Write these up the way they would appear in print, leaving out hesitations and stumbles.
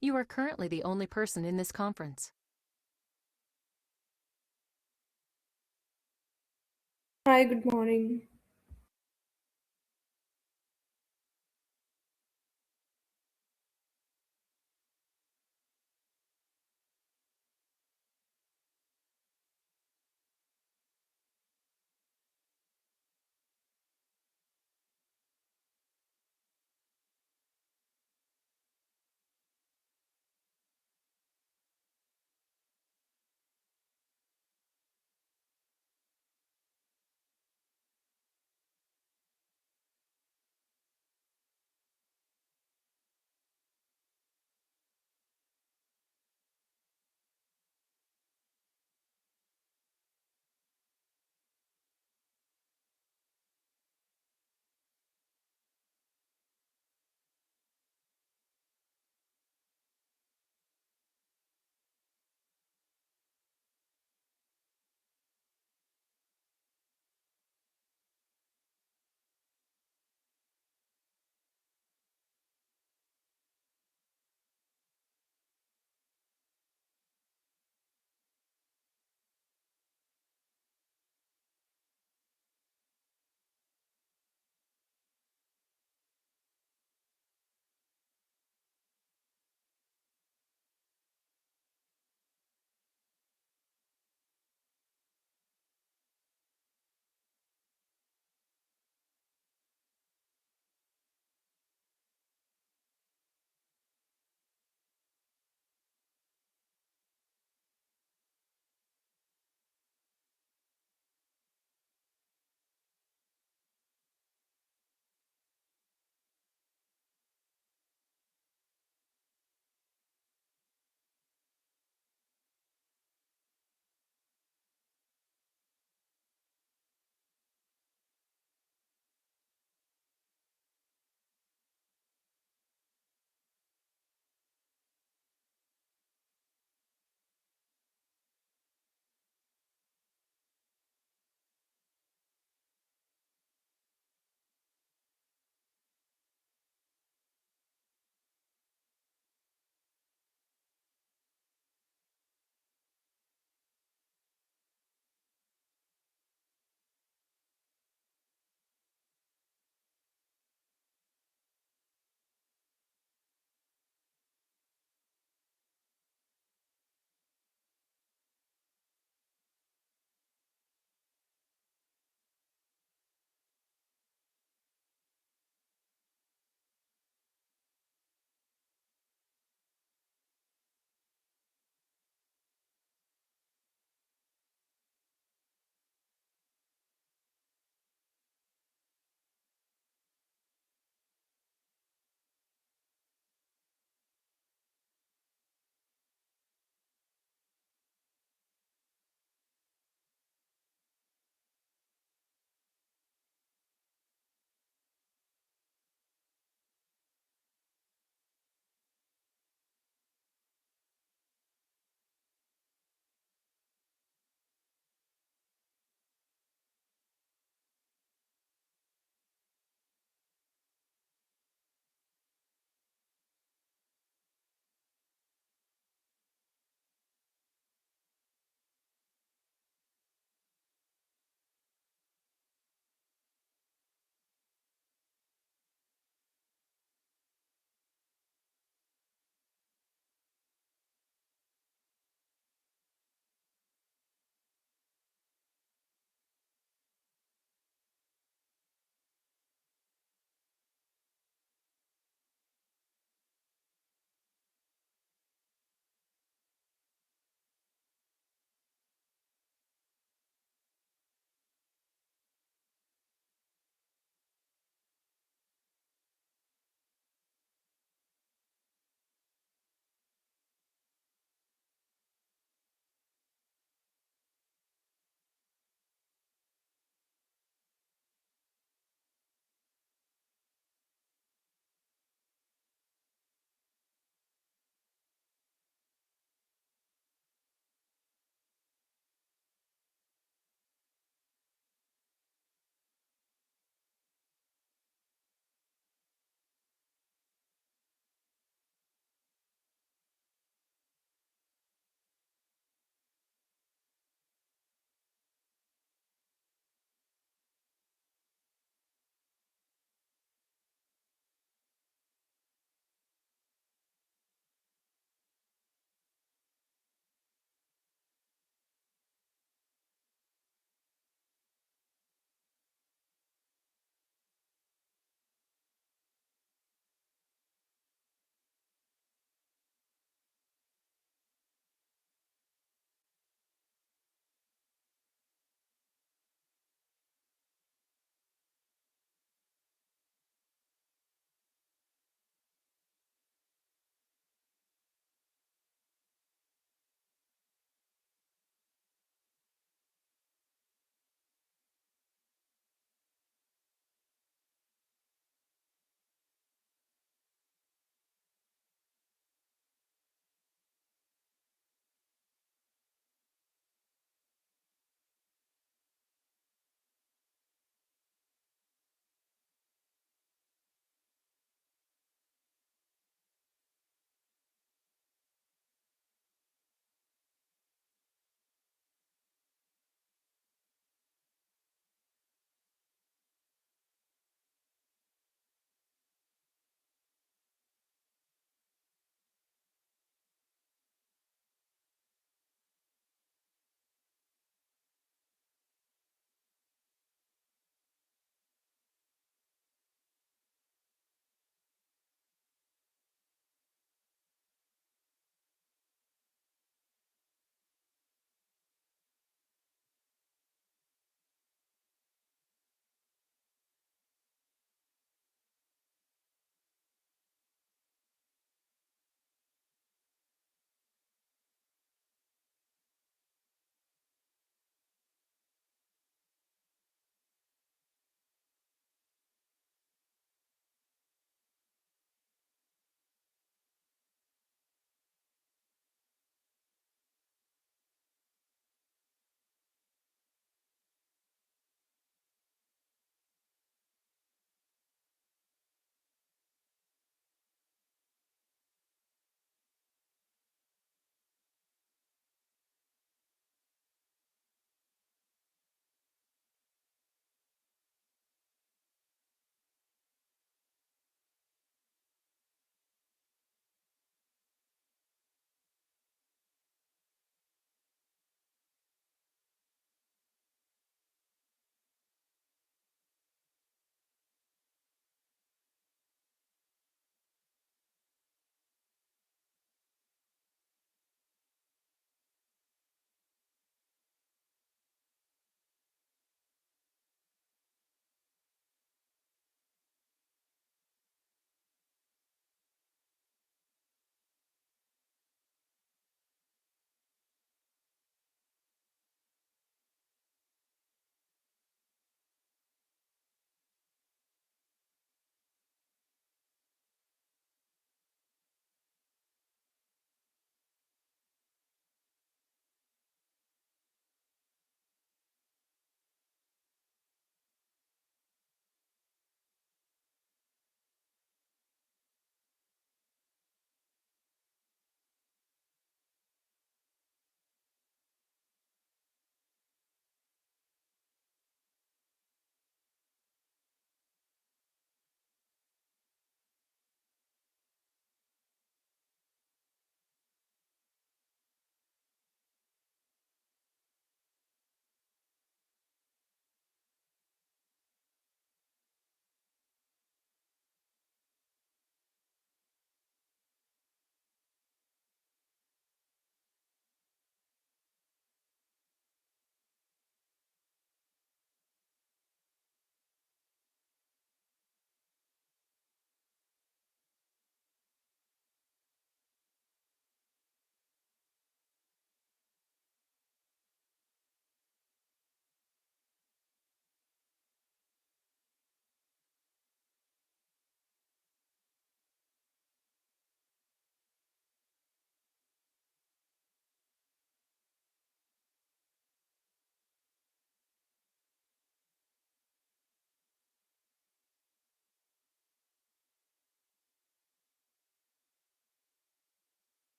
You are currently the only person in this conference. Hi, good morning.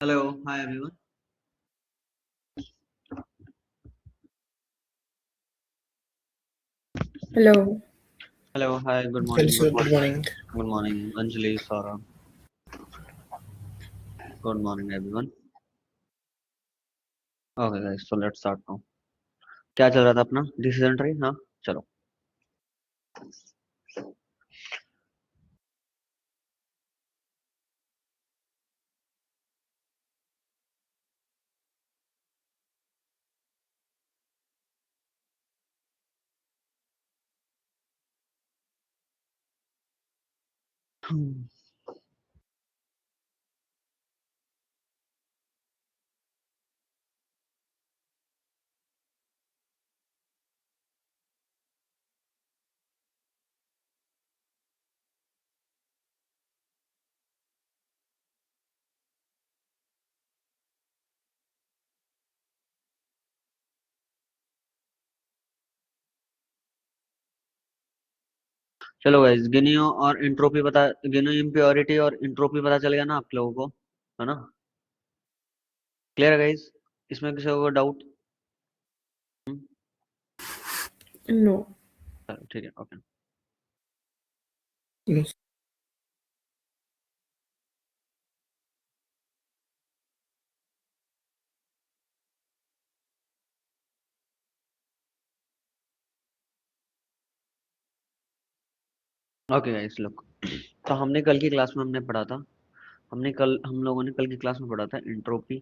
Hello, hi everyone. Hello. Hello, hi, good Hello, morning, sir. Good morning. good morning, Anjali, Sara. Good morning, everyone. Okay, guys, so let's start now. क्या चल रहा था अपना decision tree? हाँ, चलो. चलो guys, गिनियो और entropy बता, गिनो इम्प्योरिटी और इंट्रोपी पता चल गया ना आप लोगों को, है ना? क्लियर है गाइस? इसमें किसी को डाउट? No. ठीक है, okay. Yes. Okay guys, look. तो हमने कल की क्लास में हमने पढ़ा था, हम लोगों ने कल की क्लास में पढ़ा था entropy,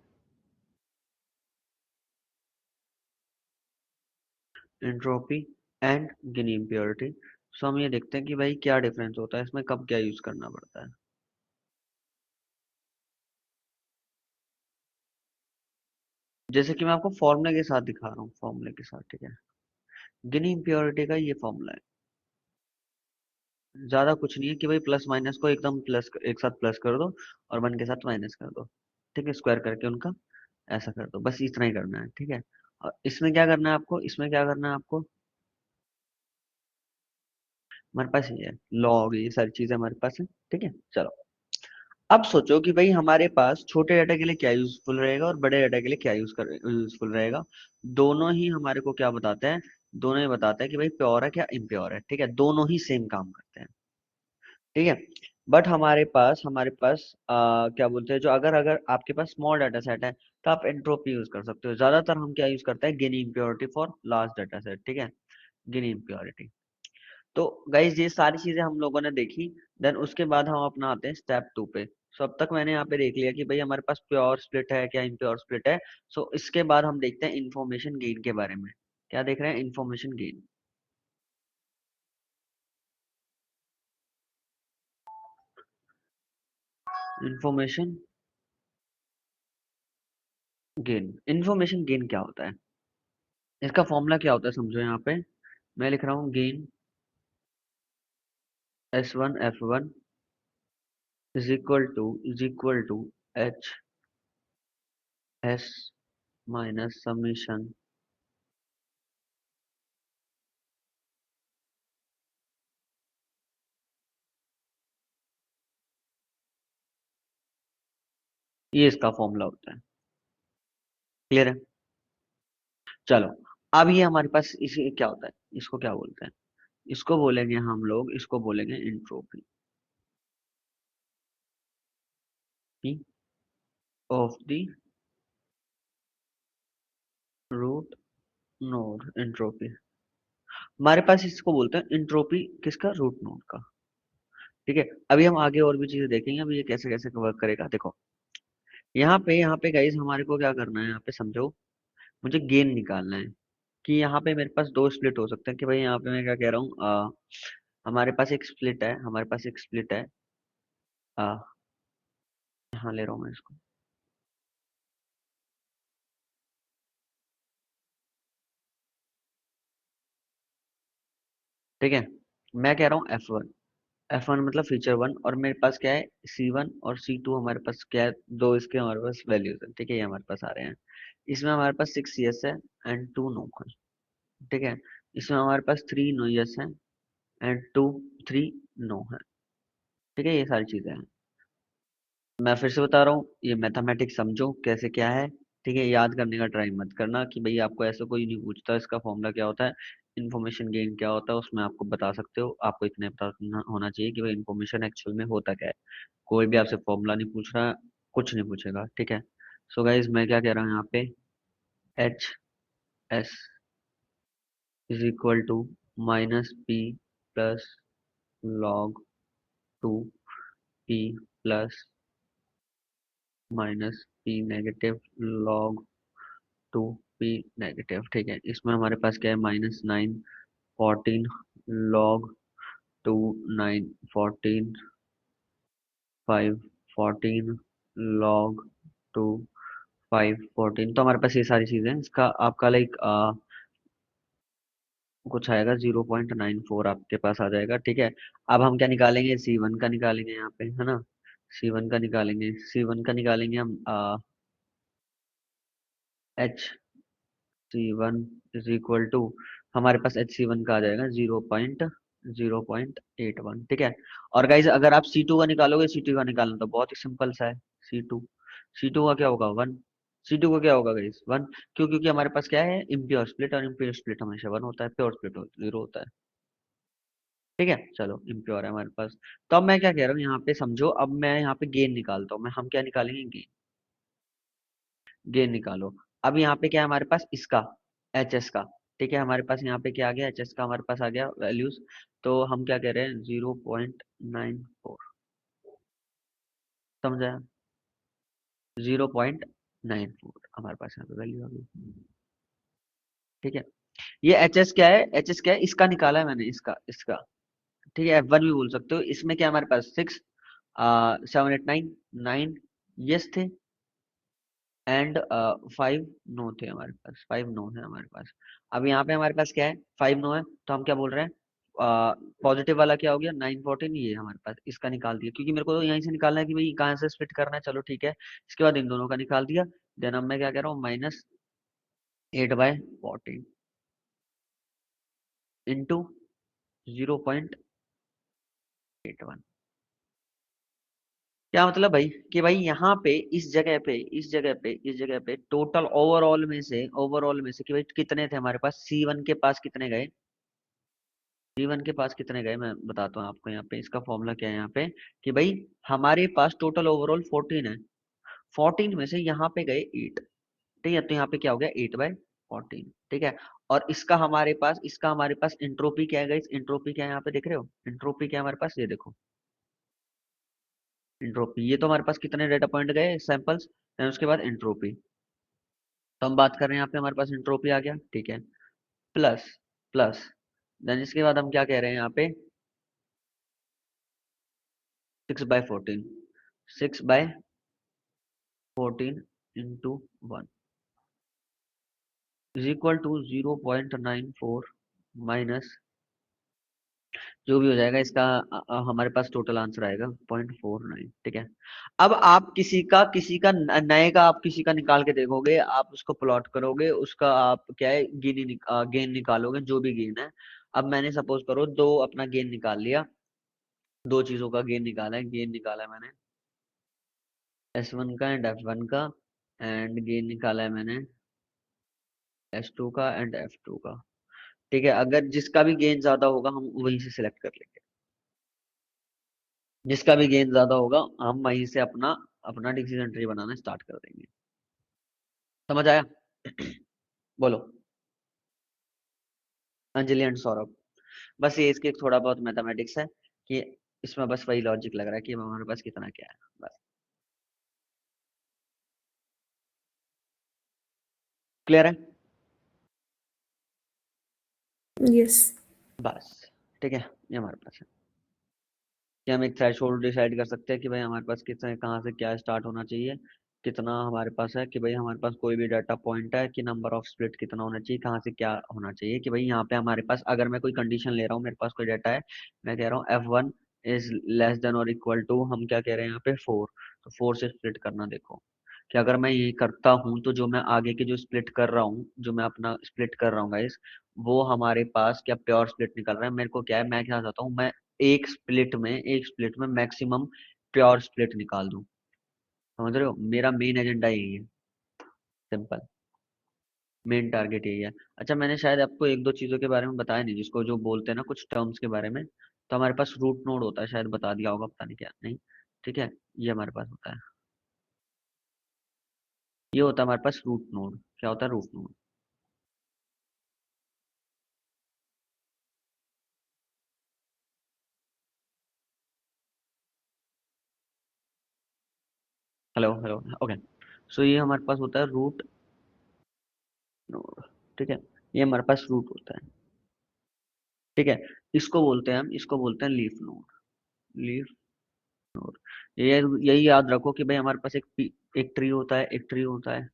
entropy and Gini impurity. So हम ये देखते हैं कि भाई क्या डिफरेंस होता है इसमें, कब क्या यूज करना पड़ता है. जैसे कि मैं आपको फॉर्मूले के साथ दिखा रहा हूँ, फॉर्मूले के साथ, ठीक है. गिनी इम्प्योरिटी का ये फॉर्मूला है, ज्यादा कुछ नहीं है कि भाई प्लस माइनस को एकदम प्लस एक साथ प्लस कर दो और वन के साथ माइनस कर दो, ठीक है, स्क्वायर करके उनका ऐसा कर दो, बस इतना ही करना है, ठीक है. और इसमें क्या करना है आपको, इसमें क्या करना है आपको, हमारे पास ये है लॉग, ये सारी चीजें हमारे पास है, ठीक है. चलो, अब सोचो कि भाई हमारे पास छोटे डाटा के लिए क्या यूजफुल रहेगा और बड़े डाटा के लिए क्या यूजफुल रहेगा. दोनों ही हमारे को क्या बताते हैं, दोनों ही बताते हैं कि भाई प्योर है क्या इम्प्योर है, ठीक है. दोनों ही सेम काम करते हैं, ठीक है. बट हमारे पास क्या बोलते हैं, जो अगर अगर आपके पास स्मॉल डाटा सेट है तो आप एंट्रोपी यूज कर सकते हो. ज्यादातर हम क्या यूज करते हैं, Gini impurity for large data set, ठीक है, गिनी इम्प्योरिटी. तो गाइज ये सारी चीजें हम लोगों ने देखी. देन उसके बाद हम अपना आते हैं स्टेप 2 पे. सो अब तक मैंने यहाँ पे देख लिया कि भाई हमारे पास प्योर स्प्लिट है क्या इम्प्योर स्प्लिट है. सो इसके बाद हम देखते हैं इंफॉर्मेशन गेन के बारे में. क्या देख रहे हैं, information gain. Information gain, information gain क्या होता है, इसका फॉर्मूला क्या होता है समझो. यहाँ पे मैं लिख रहा हूँ gain S1 F1 is equal to H S minus summation. ये इसका फॉर्मूला होता है. क्लियर है? चलो, अब ये हमारे पास इसे क्या होता है, इसको क्या बोलते हैं, इसको बोलेंगे हम लोग, इसको बोलेंगे entropy of the root node. Entropy हमारे पास इसको बोलते हैं इंट्रोपी किसका, रूट नोड का, ठीक है. अभी हम आगे और भी चीजें देखेंगे, अभी ये कैसे कैसे वर्क करेगा. देखो, यहाँ पे गाइस हमारे को क्या करना है, यहाँ पे समझो, मुझे गेन निकालना है. कि यहाँ पे मेरे पास दो स्प्लिट हो सकते हैं, कि भाई यहाँ पे मैं क्या कह रहा हूँ, हमारे पास एक स्प्लिट है, हमारे पास एक स्प्लिट है. यहाँ ले रहा हूँ मैं इसको, ठीक है. मैं कह रहा हूँ F1 मतलब फीचर वन, और मेरे पास क्या है, C1 और C2. हमारे पास क्या है, दो इसके हमारे पास वैल्यूज है, ठीक है, ये हमारे पास आ रहे हैं. इसमें हमारे पास 6 यस है एंड 2 नो है, ठीक है. इसमें हमारे पास 3 नो यस है एंड 3 नो है, ठीक है. ये सारी चीजें हैं. मैं फिर से बता रहा हूँ, ये मैथमेटिक्स समझो कैसे क्या है। ठीक है, याद करने का ट्राई मत करना कि भाई आपको ऐसा कोई नहीं पूछता इसका फॉर्मूला क्या होता है, इन्फॉर्मेशन गेन क्या होता है, उसमें आपको बता सकते हो। आपको इतने पता होना चाहिए कि भाई इन्फॉर्मेशन एक्चुअल में होता क्या है। कोई भी आपसे फॉर्मूला नहीं पूछ रहा, कुछ नहीं पूछेगा। ठीक है। सो गाइज मैं क्या कह रहा हूँ यहाँ पे, H S is equal to minus P plus log two P plus minus P negative log two P negative. ठीक है, इसमें हमारे पास क्या है, -9 14 लॉग टू 9 14 5 14 लॉग टू 5 14। तो हमारे पास ये सारी चीजें हैं। इसका आपका लाइक कुछ आएगा 0.94 आपके पास आ जाएगा। ठीक है। अब हम क्या निकालेंगे, C1 का निकालेंगे यहाँ पे, है ना। C1 का निकालेंगे, C1 का निकालेंगे हम H C1 is equal to, हमारे पास H C1 का आ जाएगा 0.81। ठीक है। और गाइज अगर आप C2 का निकालोगे, C2 का निकालना तो बहुत ही सिंपल सा है। C2 C2 का क्या होगा, 1। C2 का क्या होगा गाइज, 1। क्यों, क्योंकि हमारे पास क्या है, इम्प्योर स्प्लिट, और इम्प्योर स्प्लिट हमेशा 1 होता है, प्योर स्प्लिट 0 होता है। ठीक है, चलो इम्प्योर है हमारे पास। तो अब मैं क्या कह रहा हूँ यहाँ पे समझो, अब मैं यहाँ पे गेन निकालता हूँ। मैं हम क्या निकालेंगे, गेन। गेन निकालो। अब यहाँ पे क्या है हमारे पास, इसका HS का। ठीक है, हमारे पास यहाँ पे क्या आ गया, HS का हमारे पास आ गया वैल्यूज। तो हम क्या कह रहे हैं, 0.94। समझा, 0.94 हमारे पास यहाँ पे वैल्यू आ गई। ठीक है, ये HS क्या है, HS क्या है, इसका निकाला है मैंने, इसका। ठीक है, F1 भी बोल सकते हो। इसमें क्या हमारे पास 6 7 8 9 9 यस थे, एंड 5 नो थे हमारे पास, 5 नो है हमारे पास। अब यहाँ पे हमारे पास क्या है, 5 नो है, तो हम क्या बोल रहे हैं, पॉजिटिव वाला क्या हो गया, 9 14, ये हमारे पास इसका निकाल दिया, क्योंकि मेरे को तो यहीं से निकालना है कि भाई कहाँ से स्प्लिट करना है। चलो ठीक है, इसके बाद इन दोनों का निकाल दिया। देन अब मैं क्या कह रहा हूँ, -8/14 इंटू 0.81। क्या मतलब भाई, कि भाई यहाँ पे इस जगह पे टोटल ओवरऑल में से कि भाई कितने थे हमारे पास, C1 के पास कितने गए, C1 के पास कितने गए, मैं बताता हूँ आपको। यहाँ पे इसका फॉर्मूला क्या है यहाँ पे, कि भाई हमारे पास टोटल ओवरऑल 14 है, 14 में से यहाँ पे गए 8। ठीक है, तो यहाँ पे क्या हो गया, 8/14। ठीक है। और इसका हमारे पास इंट्रोपी क्या है गाइस, इंट्रोपी क्या है यहाँ पे देख रहे हो, इंट्रोपी क्या है हमारे पास, ये देखो इंट्रोपी। ये तो हमारे पास कितने डेटा पॉइंट गए, सैंपल्स, एंड उसके बाद इंट्रोपी। तो हम बात कर रहे हैं यहाँ पे, हमारे पास इंट्रोपी आ गया। ठीक है, प्लस प्लस देन इसके बाद हम क्या कह रहे हैं यहाँ पे, 6/14, 6/14 into 1 is equal to 0.94 minus जो भी हो जाएगा इसका, हमारे पास टोटल आंसर आएगा 0.49। ठीक है। अब आप नए का आप किसी का निकाल के देखोगे, आप उसको प्लॉट करोगे, उसका आप क्या है, गेन निकालोगे, जो भी गेन है। अब मैंने सपोज करो दो अपना गेन निकाल लिया, दो चीजों का गेन निकाला है मैंने, S1 का एंड F1 का, एंड गेन निकाला है मैंने S2 का एंड F2 का। ठीक है, अगर जिसका भी गेन ज्यादा होगा हम वहीं से सिलेक्ट कर लेंगे, जिसका भी गेन ज्यादा होगा हम वहीं से अपना अपना डिसीजन ट्री बनाना स्टार्ट कर देंगे। समझ आया? बोलो। अंजलि एंड सौरभ। बस ये इसके थोड़ा बहुत मैथमेटिक्स है, कि इसमें बस वही लॉजिक लग रहा है कि हमारे पास कितना क्या है, बस। क्लियर है? यस। बस। ठीक है, ये हमारे पास है कि हम एक थ्रेशोल्ड डिसाइड कर सकते हैं कि भाई हमारे पास कितना, कहाँ से क्या स्टार्ट होना चाहिए, कितना हमारे पास है, कि भाई हमारे पास कोई भी डाटा पॉइंट है, कि नंबर ऑफ स्प्लिट कितना होना चाहिए, कहाँ से क्या होना चाहिए, कि भाई यहाँ पे हमारे पास अगर मैं कोई कंडीशन ले रहा हूँ, मेरे पास कोई डाटा है, मैं कह रहा हूँ F1 इज लेस देन और इक्वल टू, हम क्या कह रहे हैं यहाँ पे, 4। तो 4 से स्प्लिट करना, देखो कि अगर मैं ये करता हूँ तो जो मैं आगे के जो स्प्लिट कर रहा हूँ, जो मैं अपना स्प्लिट कर रहा हूँ गाइस, वो हमारे पास क्या प्योर स्प्लिट निकल रहा है। मेरे को क्या है, मैं क्या चाहता हूँ, मैं एक स्प्लिट में मैक्सिमम प्योर स्प्लिट निकाल दूं। समझ रहे हो, मेरा मेन एजेंडा यही है, सिंपल, मेन टारगेट यही है। अच्छा, मैंने शायद आपको एक दो चीजों के बारे में बताया नहीं, जिसको जो बोलते हैं ना कुछ टर्म्स के बारे में। तो हमारे पास रूट नोड होता है, शायद बता दिया होगा, पता नहीं क्या नहीं। ठीक है, ये हमारे पास होता है, ये होता है हमारे पास रूट नोड। क्या होता है root node? Hello hello, okay. So ये हमारे पास होता है रूट नोड। ठीक है, ये हमारे पास रूट होता है। ठीक है, इसको बोलते हैं हम, इसको बोलते हैं लीफ नोड। Leaf node. ये यही याद रखो कि भाई हमारे पास एक ट्री होता है, एक ट्री होता है,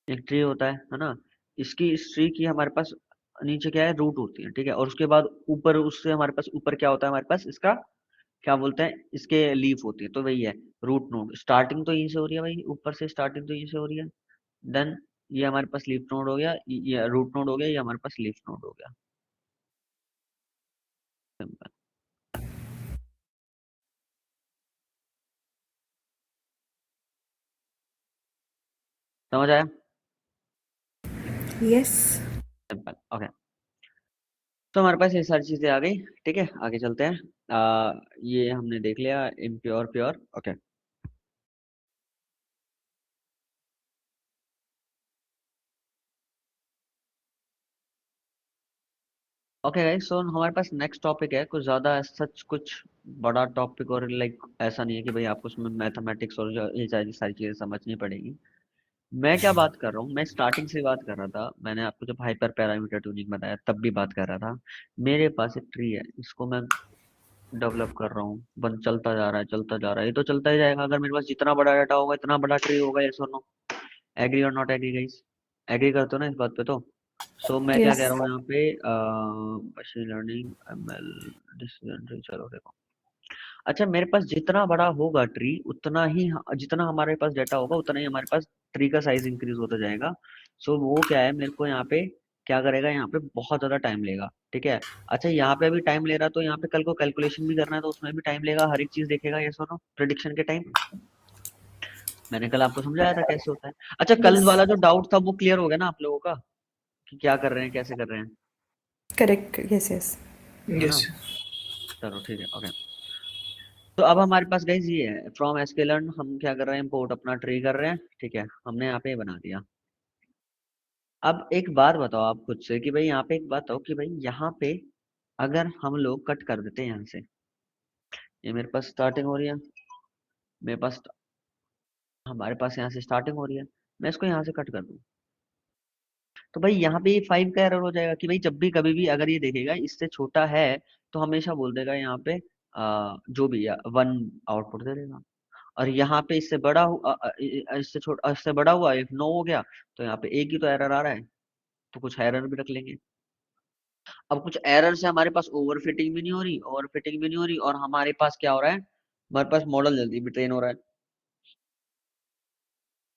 एक ट्री होता है ना। इसकी, इस ट्री की हमारे पास नीचे क्या है, रूट होती है। ठीक है, और उसके बाद ऊपर, उससे हमारे पास ऊपर क्या होता है, हमारे पास इसका क्या बोलते हैं, इसके लीफ होती है। तो वही है रूट नोड। स्टार्टिंग तो यहीं से हो रही है भाई, ऊपर से स्टार्टिंग तो यहीं से हो रही है। देन ये हमारे पास लीफ नोड हो गया, ये रूट नोड हो गया, ये हमारे पास लीफ नोड हो गया। सिंपल। समझ आया? यस। Simple, okay. तो हमारे पास ये सारी चीजें आ गई। ठीक है, आगे चलते हैं। ये हमने देख लिया impure pure, okay. Okay guys, so हमारे पास नेक्स्ट टॉपिक है, कुछ ज्यादा सच कुछ बड़ा टॉपिक, और लाइक ऐसा नहीं है कि भाई आपको उसमें मैथमेटिक्स और ये सारी सारी चीजें समझनी पड़ेगी। मैं क्या बात कर रहा हूँ, मैं स्टार्टिंग से बात कर रहा था, मैंने आपको जब हाइपर पैरामीटर ट्यूनिंग बताया तब भी बात कर रहा था। मेरे पास एक ट्री है, इसको मैं डेवलप कर रहा हूँ, बन चलता जा रहा है, चलता जा रहा है, ये तो चलता ही जाएगा। अगर मेरे पास जितना बड़ा डाटा होगा इतना बड़ा ट्री होगा, ये सुनो। एग्री और नॉट एग्री गाइस? एग्री करते हो ना इस बात पे? तो सो मैं क्या कह यस। रहा हूँ यहाँ पे, machine learning, ML, decision tree, चलो देखो। अच्छा, मेरे पास जितना बड़ा होगा ट्री, उतना ही जितना हमारे पास डाटा होगा उतना ही हमारे पास ट्री का साइज इंक्रीज होता जाएगा। सो वो क्या है, मेरे को यहाँ पे क्या करेगा, यहाँ पे बहुत ज्यादा टाइम लेगा। ठीक है। अच्छा, यहाँ पे अभी टाइम ले रहा है, तो यहाँ पे कल को कैलकुलेशन भी करना है, तो उसमें भी टाइम लेगा, हर एक चीज देखेगा, ये सुनो, प्रिडिक्शन के टाइम। मैंने कल आपको समझाया था कैसे होता है। अच्छा, कल यस। वाला जो डाउट था वो क्लियर हो गया ना आप लोगों का, कि क्या कर रहे हैं, कैसे कर रहे हैं? करेक्ट। Yes yes. है ना? यस। चलो ठीक है, ओके। तो अब हमारे पास गाइस ये है, फ्रॉम sklearn हम क्या कर रहे हैं, इम्पोर्ट अपना ट्री कर रहे हैं। ठीक है, हमने यहाँ पे बना दिया। अब एक बात बताओ आप खुद से कि भाई, यहाँ पे एक बात बताओ कि भाई, यहाँ पे अगर हम लोग कट कर देते हैं यहाँ से, ये मेरे पास स्टार्टिंग हो रही है, मेरे पास, हमारे पास यहाँ से स्टार्टिंग हो रही है, मैं इसको यहाँ से कट कर दूं, तो भाई यहाँ पे ये 5 का एरर हो जाएगा कि भाई जब भी कभी भी अगर ये देखेगा इससे छोटा है, तो हमेशा बोल देगा यहाँ पे जो भी 1 आउटपुट दे देगा। और यहाँ पे इससे बड़ा इससे छोटा, इससे बड़ा हुआ, एक 9 हो गया, तो यहाँ पे एक ही तो एरर आ रहा है, तो कुछ एरर भी रख लेंगे। अब कुछ एरर से हमारे पास ओवरफिटिंग भी नहीं हो रही, ओवरफिटिंग भी नहीं हो रही, और हमारे पास क्या हो रहा है, हमारे पास मॉडल जल्दी भी ट्रेन हो रहा है,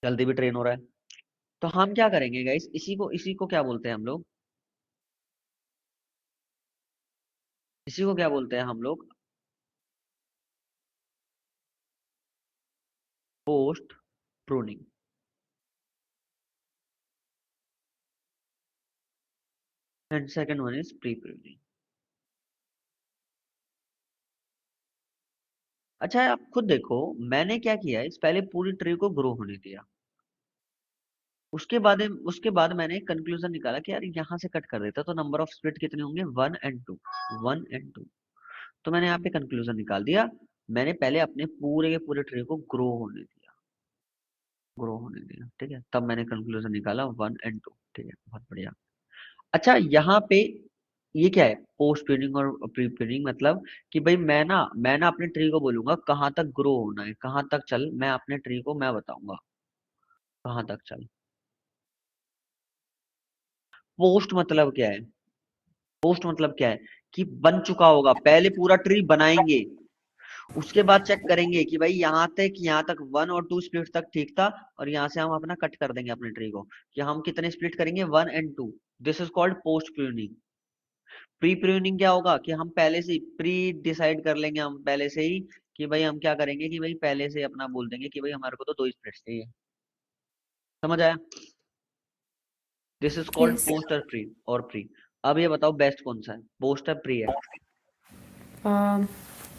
जल्दी भी ट्रेन हो रहा है। तो हम क्या करेंगे गाइस, इसी को क्या बोलते हैं हम लोग, इसी को क्या बोलते हैं हम लोग, post pruning. And second one is pre pruning. अच्छा, आप खुद देखो, मैंने क्या किया है, इस पहले पूरी ट्री को ग्रो होने दिया, उसके बाद मैंने एक कंक्लूजन निकाला कि यार यहाँ से कट कर देता तो नंबर ऑफ स्प्लिट कितने होंगे, 1 and 2, 1 and 2। तो मैंने यहाँ पे कंक्लूजन निकाल दिया। मैंने पहले अपने पूरे के पूरे ट्री को ग्रो होने दिया, ग्रो होने दिया। ठीक है, तब मैंने कंक्लूजन निकाला 1 and 2। ठीक है, बहुत बढ़िया। अच्छा, यहाँ पे ये क्या है, पोस्ट प्रूनिंग और प्री प्रूनिंग, मतलब कि भाई मैं ना अपने ट्री को बोलूंगा कहाँ तक ग्रो होना है, कहाँ तक चल, मैं अपने ट्री को मैं बताऊंगा कहाँ तक चल। पोस्ट मतलब क्या है, पोस्ट मतलब क्या है, कि बन चुका होगा, पहले पूरा ट्री बनाएंगे, उसके बाद चेक करेंगे कि भाई यहाँ तक 1 और 2 स्प्लिट तक ठीक था, और यहाँ से हम अपना कट कर देंगे अपने ट्री को, कि हम कितने स्प्लिट करेंगे, 1 and 2। This is called post pruning. Pre pruning क्या होगा, कि हम पहले से ही प्री डिसाइड कर लेंगे हम पहले से ही कि भाई हम क्या करेंगे कि भाई पहले से अपना बोल देंगे कि भाई हमारे को तो 2 स्प्लिट्स चाहिए। समझ आया? This is called Yes. Post और प्री और प्री। अब ये बताओ बेस्ट कौन सा है, पोस्ट है प्री है?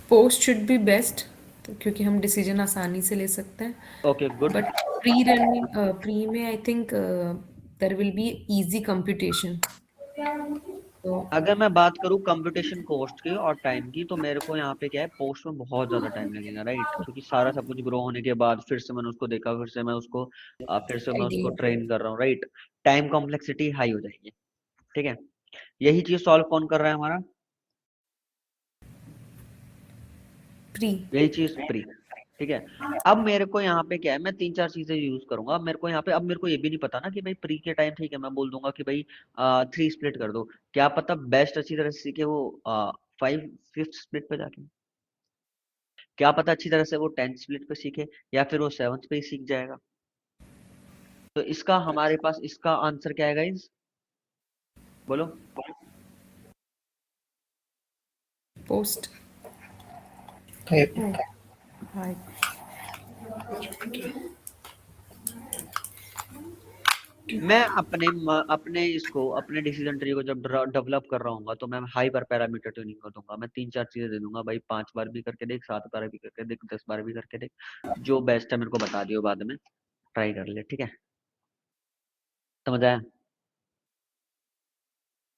पोस्ट शुड बी बेस्ट, क्योंकि हम डिसीजन आसानी से ले सकते हैं. Okay good. बट प्री में I think there will be easy computation. तो अगर मैं बात करूँ कंप्यूटेशन कॉस्ट की और टाइम की, तो मेरे को यहाँ पे क्या है, पोस्ट में बहुत ज्यादा टाइम लगेगा, राइट? क्योंकि सारा सब कुछ ग्रो होने के बाद फिर से मैंने उसको देखा, फिर से मैं उसको आइडिया. ट्रेन कर रहा हूँ, राइट? टाइम कॉम्प्लेक्सिटी हाई हो जाएगी। ठीक है, यही चीज सॉल्व कौन कर रहा है हमारा? प्री. यही चीज प्री। ठीक है, अब मेरे को यहाँ पे क्या है, मैं 3-4 चीजें यूज करूंगा। अब मेरे को यहाँ पे, अब मेरे को ये भी नहीं पता ना कि भाई प्री के टाइम, ठीक है मैं बोल दूंगा कि भाई 3 स्प्लिट कर दो। क्या पता बेस्ट अच्छी तरह से सीखे वो 5th स्प्लिट पे जाके। क्या पता अच्छी तरह से वो 10th स्प्लिट पे सीखे, या फिर वो 7th पे ही सीख जाएगा। तो इसका हमारे पास इसका आंसर क्या है गाइस? बोलो। पोस्ट. टाइप हाय. मैं अपने डिसीजन ट्री को जब डेवलप कर रहा हूँ तो मैं हाइपर पैरामीटर ट्यूनिंग कर दूंगा। मैं 3-4 चीजें दे दूंगा भाई, 5 बार भी करके देख, 7 बार भी करके देख, 10 बार भी करके देख, जो बेस्ट है मेरे को बता दियो, बाद में ट्राई कर ले। ठीक है, समझ आया?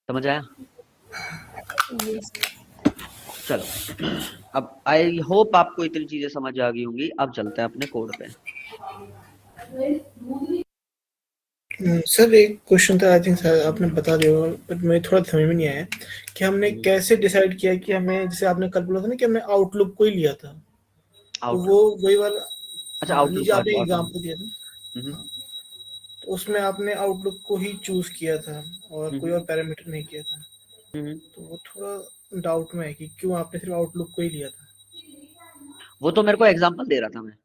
समझ आया? Yes. चलो अब आई होप आपको इतनी चीजें समझ आ गई होंगी। अब चलते हैं अपने कोड पे। सर एक क्वेश्चन था, आई थिंक सर आपने बता दिया होगा, बट मुझे थोड़ा समझ में नहीं आया कि हमने कैसे डिसाइड किया कि हमें, जैसे आपने कल बोला था ना कि हमने आउटलुक को ही लिया था, तो वो आउटलुक, वही वाला. अच्छा हाँ, ये आउटलुक जो का आपने आउटलुक। एग्जांपल दिया था, हाँ, तो उसमें आपने आउटलुक को ही चूज किया था और कोई और पैरामीटर नहीं किया था. तो वो थोड़ा डाउट में है कि क्यों आपने सिर्फ आउटलुक को ही लिया था. वो तो मेरे को एग्जांपल दे रहा था मैं।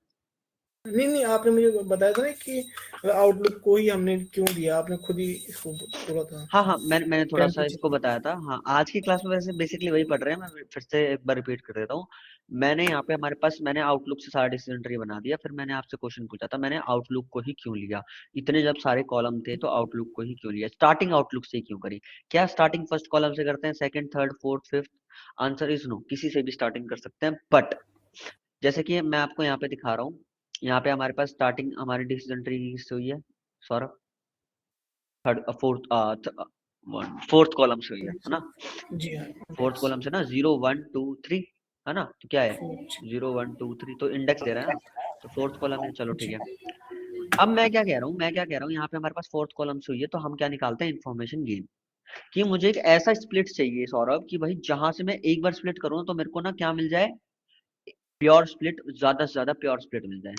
नहीं नहीं, आपने मुझे बताया था ना कि आउटलुक को ही हमने क्यों दिया, आपने खुद ही इसको बोला था. हाँ हाँ, मैंने थोड़ा सा इसको टेम्परेचर. बताया था। हाँ, आज की क्लास में वैसे बेसिकली वही पढ़ रहे हैं, मैं फिर से एक बार रिपीट कर देता हूँ। मैंने यहाँ पे हमारे पास, मैंने आउटलुक से सारा डिसीजन ट्री बना दिया, फिर मैंने आपसे क्वेश्चन पूछा था, मैंने आउटलुक को ही क्यों लिया? इतने जब सारे कॉलम थे तो आउटलुक को ही क्यों लिया? स्टार्टिंग आउटलुक से ही क्यों करी? क्या स्टार्टिंग फर्स्ट कॉलम से करते हैं, second, third, fourth, fifth? Answer is no, किसी से भी स्टार्टिंग कर सकते हैं। बट जैसे कि मैं आपको यहाँ पे दिखा रहा हूँ, यहाँ पे हमारे पास स्टार्टिंग हमारी डिसीजन ट्री से हुई है Saurabh, third fourth fourth column से हुई है ना? जी हाँ. फोर्थ कॉलम से ना, 0 1 2 3, है ना? तो क्या है, 4. 0 1 2 3, तो इंडेक्स दे रहा है ना, तो फोर्थ कॉलम है। चलो ठीक जी. है, अब मैं क्या कह रहा हूँ, यहाँ पे हमारे पास फोर्थ कॉलम से हुई है, तो हम क्या निकालते हैं, इन्फॉर्मेशन गेन। कि मुझे एक ऐसा स्प्लिट चाहिए सौरभ कि भाई जहां से मैं एक बार स्प्लिट करूँ तो मेरे को ना क्या मिल जाए, प्योर स्प्लिट, ज्यादा से ज्यादा प्योर स्प्लिट मिल जाए।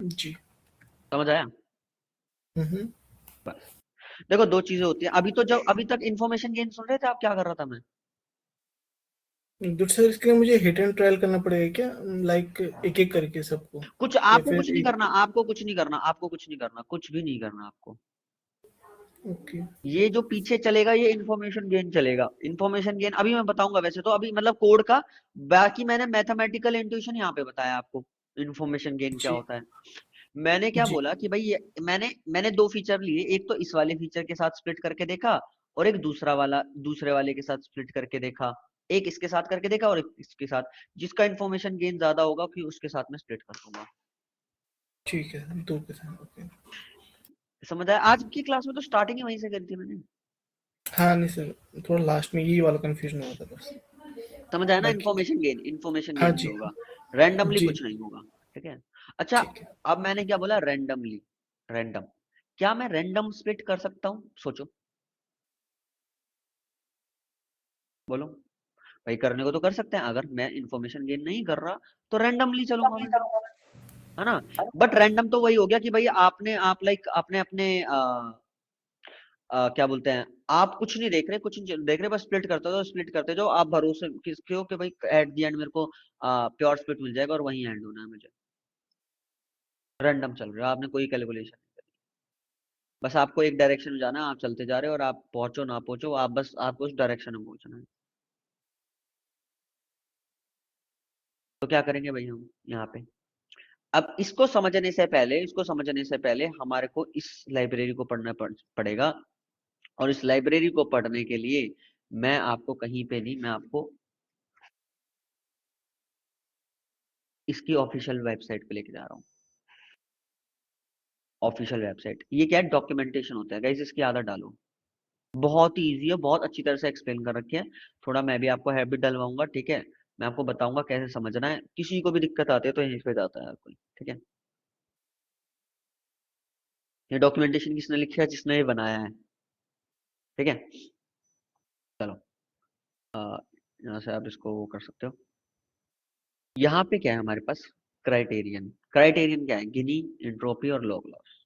जी. समझ आया? हम्म. बस, देखो दो चीजें होती है। अभी तक इन्फॉर्मेशन गेन सुन रहे थे आप, क्या कर रहा था मैं? दूसरे, इसके लिए मुझे हिट एंड ट्रायल करना पड़ेगा क्या, लाइक एक एक करके सबको, कुछ या आपको कुछ फिर नहीं एक. करना, आपको कुछ नहीं करना, आपको कुछ नहीं करना, कुछ भी नहीं करना आपको। ओके. ये जो पीछे चलेगा ये इन्फॉर्मेशन गेन चलेगा। इन्फॉर्मेशन गेन अभी मैं बताऊंगा, वैसे तो अभी मतलब कोड का, बाकी मैंने मैथमेटिकल इंट्यूशन यहाँ पे बताया आपको, इन्फॉर्मेशन गेन क्या जी. होता है। मैंने क्या जी. बोला कि भाई मैंने 2 फीचर लिए, एक तो इस वाले फीचर के साथ स्प्लिट करके देखा, और एक दूसरे वाले के साथ स्प्लिट करके देखा। एक इसके साथ करके देखा और एक इसके साथ, जिसका इन्फॉर्मेशन गेन ज्यादा होगा फिर उसके साथ में स्प्लिट कर दूंगा। ठीक है, 2 के साथ. ओके. समझ आया? आज की क्लास में तो स्टार्टिंग ही वहीं से करी थी मैंने। हाँ नहीं सर, थोड़ा लास्ट में यही वाला कंफ्यूजन हुआ था बस. समझ आया ना? बाकी इन्फॉर्मेशन हाँ गेन से जी. होगा, रैंडमली जी. कुछ नहीं होगा। ठीक है, अच्छा, ठीक है. अब मैंने क्या बोला, रैंडमली, रैंडम। क्या मैं रैंडम स्प्लिट कर सकता हूँ? सोचो, बोलो। भाई करने को तो कर सकते हैं, अगर मैं इन्फॉर्मेशन गेन नहीं कर रहा तो रैंडमली चलूंगा मैं, है ना? बट रैंडम तो वही हो गया कि भाई आप लाइक आपने अपने क्या बोलते हैं, आप कुछ नहीं देख रहे, कुछ नहीं देख रहे, बस स्प्लिट करते हो, स्प्लिट करते जाओ, आप भरोसे किसके हो कि भाई एट द एंड मेरे को प्योर स्प्लिट मिल जाएगा और वहीं एंड होना है मुझे। रैंडम चल रहा है, आपने कोई कैलकुलेशन नहीं करी, बस आपको एक डायरेक्शन में जाना है, आप चलते जा रहे हो, और आप पहुंचो ना पहुंचो, आप बस आपको उस डायरेक्शन में पहुंचना है। तो क्या करेंगे भाई हम यहाँ पे, अब इसको समझने से पहले हमारे को इस लाइब्रेरी को पड़ेगा। और इस लाइब्रेरी को पढ़ने के लिए मैं आपको कहीं पे नहीं, मैं आपको इसकी ऑफिशियल वेबसाइट पे लेके जा रहा हूँ। ऑफिशियल वेबसाइट, ये क्या है, डॉक्यूमेंटेशन होता है गाइस, इसकी आदत डालो। बहुत ही ईजी है, बहुत अच्छी तरह से एक्सप्लेन कर रखी है। थोड़ा मैं भी आपको हैबिट डलवाऊंगा, ठीक है। मैं आपको बताऊंगा कैसे समझना है, किसी को भी दिक्कत आती है तो यहीं पे जाता है हर कोई, ठीक है। ये डॉक्यूमेंटेशन किसने लिखा है, जिसने ये बनाया है, ठीक है। चलो यहाँ से आप इसको वो कर सकते हो। यहाँ पे क्या है हमारे पास, क्राइटेरियन। क्राइटेरियन क्या है, गिनी, एंट्रोपी और लॉग लॉस।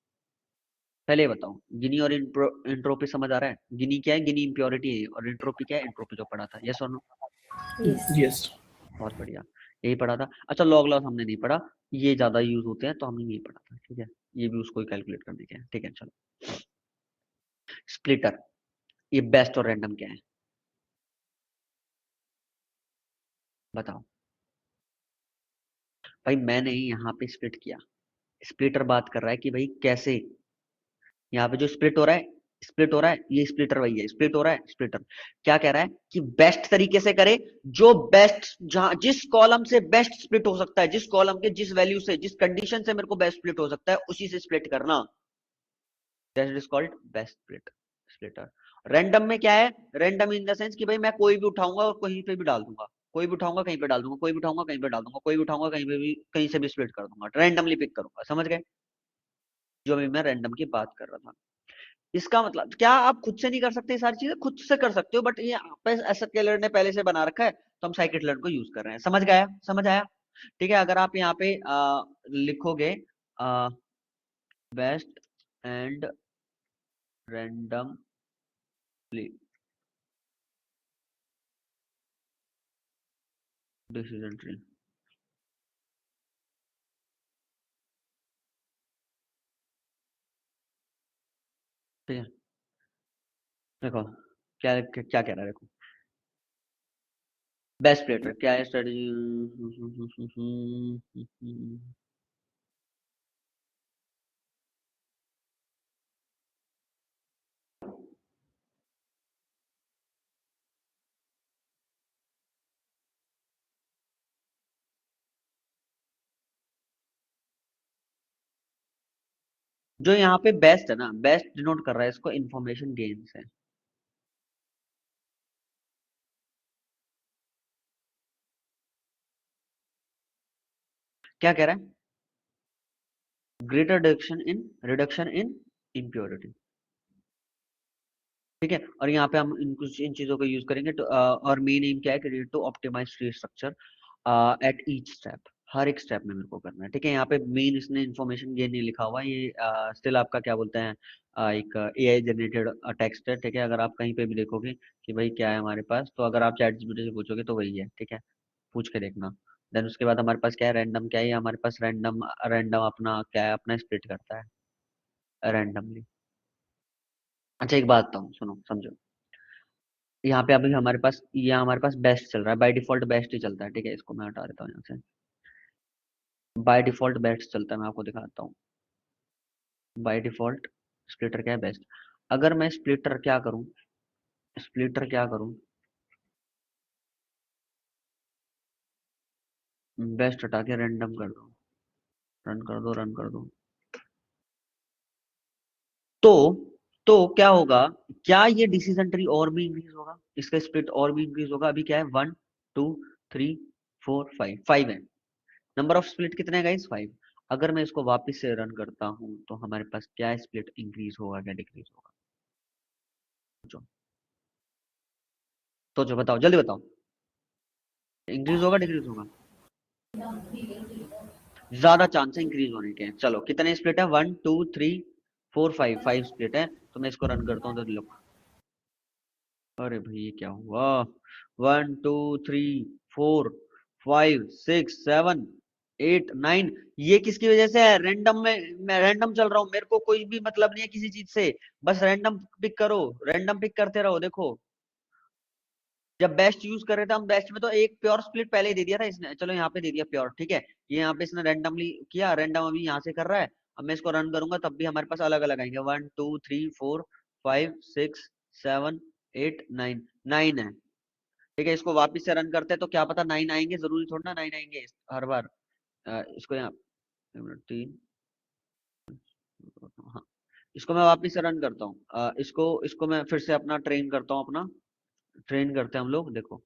पहले ये बताओ, गिनी और एंट्रोपी समझ आ रहा है? गिनी क्या है, गिनी इम्प्योरिटी है, और एंट्रोपी क्या है, एंट्रोपी जो पढ़ा था, यस और नो? Yes. यस। बहुत बढ़िया, यही पढ़ा था। अच्छा, लॉग लॉस हमने नहीं पढ़ा, ये ज्यादा यूज होते हैं तो हमने नहीं पढ़ा था, ठीक है। ये भी उसको कैलकुलेट करने के हैं, ठीक है। चलो, स्प्लिटर, ये बेस्ट और रैंडम क्या है बताओ भाई। मैंने यहाँ पे स्प्लिट किया, स्प्लिटर बात कर रहा है कि भाई कैसे, यहाँ पे जो स्प्लिट हो रहा है, ये स्प्लिटर वही है, स्प्लिट हो रहा है। स्प्लिटर क्या कह रहा है कि बेस्ट तरीके से करे, जो बेस्ट, जहां जिस कॉलम से बेस्ट स्प्लिट हो सकता है, जिस कॉलम के जिस वैल्यू से, जिस कंडीशन से मेरे को बेस्ट स्प्लिट हो सकता है, उसी से स्प्लिट करना, that is called best split, splitter. Random में क्या है, रैंडम इन द सेंस कि भाई मैं कोई भी उठाऊंगा और कहीं पे भी डाल दूंगा, कोई भी उठाऊंगा कहीं पे डाल दूंगा, कोई भी उठाऊंगा कहीं पे डाल दूंगा, कोई भी उठाऊंगा कहीं पे भी, कहीं से भी स्प्लिट कर दूंगा, रैंडमली पिक करूंगा, समझ गए? जो अभी मैं रैंडम की बात कर रहा था। इसका मतलब क्या, आप खुद से नहीं कर सकते, ये सारी चीजें खुद से कर सकते हो, बट ये एसक्यूएल ने पहले से बना रखा है, तो हम scikit-learn को यूज कर रहे हैं। समझ गया, समझ आया? ठीक है। अगर आप यहाँ पे लिखोगे best and randomly, decision tree, ठीक है। देखो क्या क्या कह रहा है, देखो बेस्ट प्लेटर क्या है, स्ट्रेटजी। जो यहाँ पे बेस्ट है ना, बेस्ट डिनोट कर रहा है इसको इंफॉर्मेशन गेन से। क्या कह रहा है, ग्रेटर रिडक्शन इन इम्प्योरिटी, ठीक है। और यहाँ पे हम इन चीजों को यूज करेंगे तो और मेन एम क्या है, create to optimize tree structure at each step, हर एक स्टेप में मेरे को करना है, ठीक है। यहाँ पे मेन इसने इन्फॉर्मेशन गेन नहीं लिखा हुआ, ये स्टिल आपका क्या बोलते हैं, एक एआई जनरेटेड टेक्स्ट है, ठीक है। अगर आप कहीं पे भी देखोगे कि भाई क्या है हमारे पास, तो अगर आप चैट जीपीटी से पूछोगे तो वही है, ठीक है, पूछ के देखना। देन उसके बाद हमारे पास क्या है, रैंडम क्या है, हमारे पास रैंडम रैंडम अपना क्या है, अपना स्प्लिट करता है रैंडमली। अच्छा एक बात बताऊँ, सुनो समझो, यहाँ पे अभी हमारे पास बेस्ट चल रहा है, बाय डिफॉल्ट बेस्ट ही चलता है, ठीक है। इसको मैं हटा देता हूँ यहाँ से, बाय डिफॉल्ट बेस्ट चलता है, मैं आपको दिखाता हूँ। बाय डिफॉल्ट स्प्लिटर क्या है, बेस्ट। अगर मैं स्प्लिटर क्या करूँ, बेस्ट हटा के रैंडम कर दो, रन कर दो, तो क्या होगा, क्या ये डिसीजन ट्री और भी इंक्रीज होगा, इसका स्प्लिट और भी इंक्रीज होगा। अभी क्या है, 1 2 3 4 5, 5 है, नंबर ऑफ स्प्लिट कितने हैं गाइस, 5। अगर मैं इसको वापस से रन करता हूँ तो हमारे पास क्या स्प्लिट इंक्रीज होगा, क्या डिक्रीज होगा, जो तो जो बताओ, जल्दी बताओ, इंक्रीज होगा डिक्रीज होगा? ज्यादा चांस है इंक्रीज होने के। चलो कितने स्प्लिट है, 1 2 3 4 5, 5 स्प्लिट है। तो मैं इसको रन करता हूँ तो लुक, अरे भाई ये क्या हुआ, 1 2 3 4 5 6 7 8 9, ये किसकी वजह से है, रैंडम में मैं रैंडम चल रहा हूँ, मेरे को कोई भी मतलब नहीं है किसी चीज से, बस रैंडम पिक करो, रैंडम पिक करते रहो। देखो जब बेस्ट यूज कर रहे थे हम, बेस्ट में तो एक प्योर स्प्लिट पहले ही दे दिया था इसने, चलो यहाँ पे दे दिया प्योर, ठीक है। ये यहाँ पे इसने रैंडमली किया, रैंडम अभी यहाँ से कर रहा है। अब मैं इसको रन करूंगा तब भी हमारे पास अलग अलग आएंगे, 1 2 3 4 5 6 7 8 9, 9 है, ठीक है। इसको वापिस से रन करते हैं तो क्या पता 9 आएंगे, जरूरी थोड़ा ना 9 आएंगे हर बार। इसको यहाँ 3, हाँ, इसको मैं वापिस से रन करता हूँ। इसको इसको मैं फिर से अपना ट्रेन करता हूँ, अपना ट्रेन करते हैं हम लोग। देखो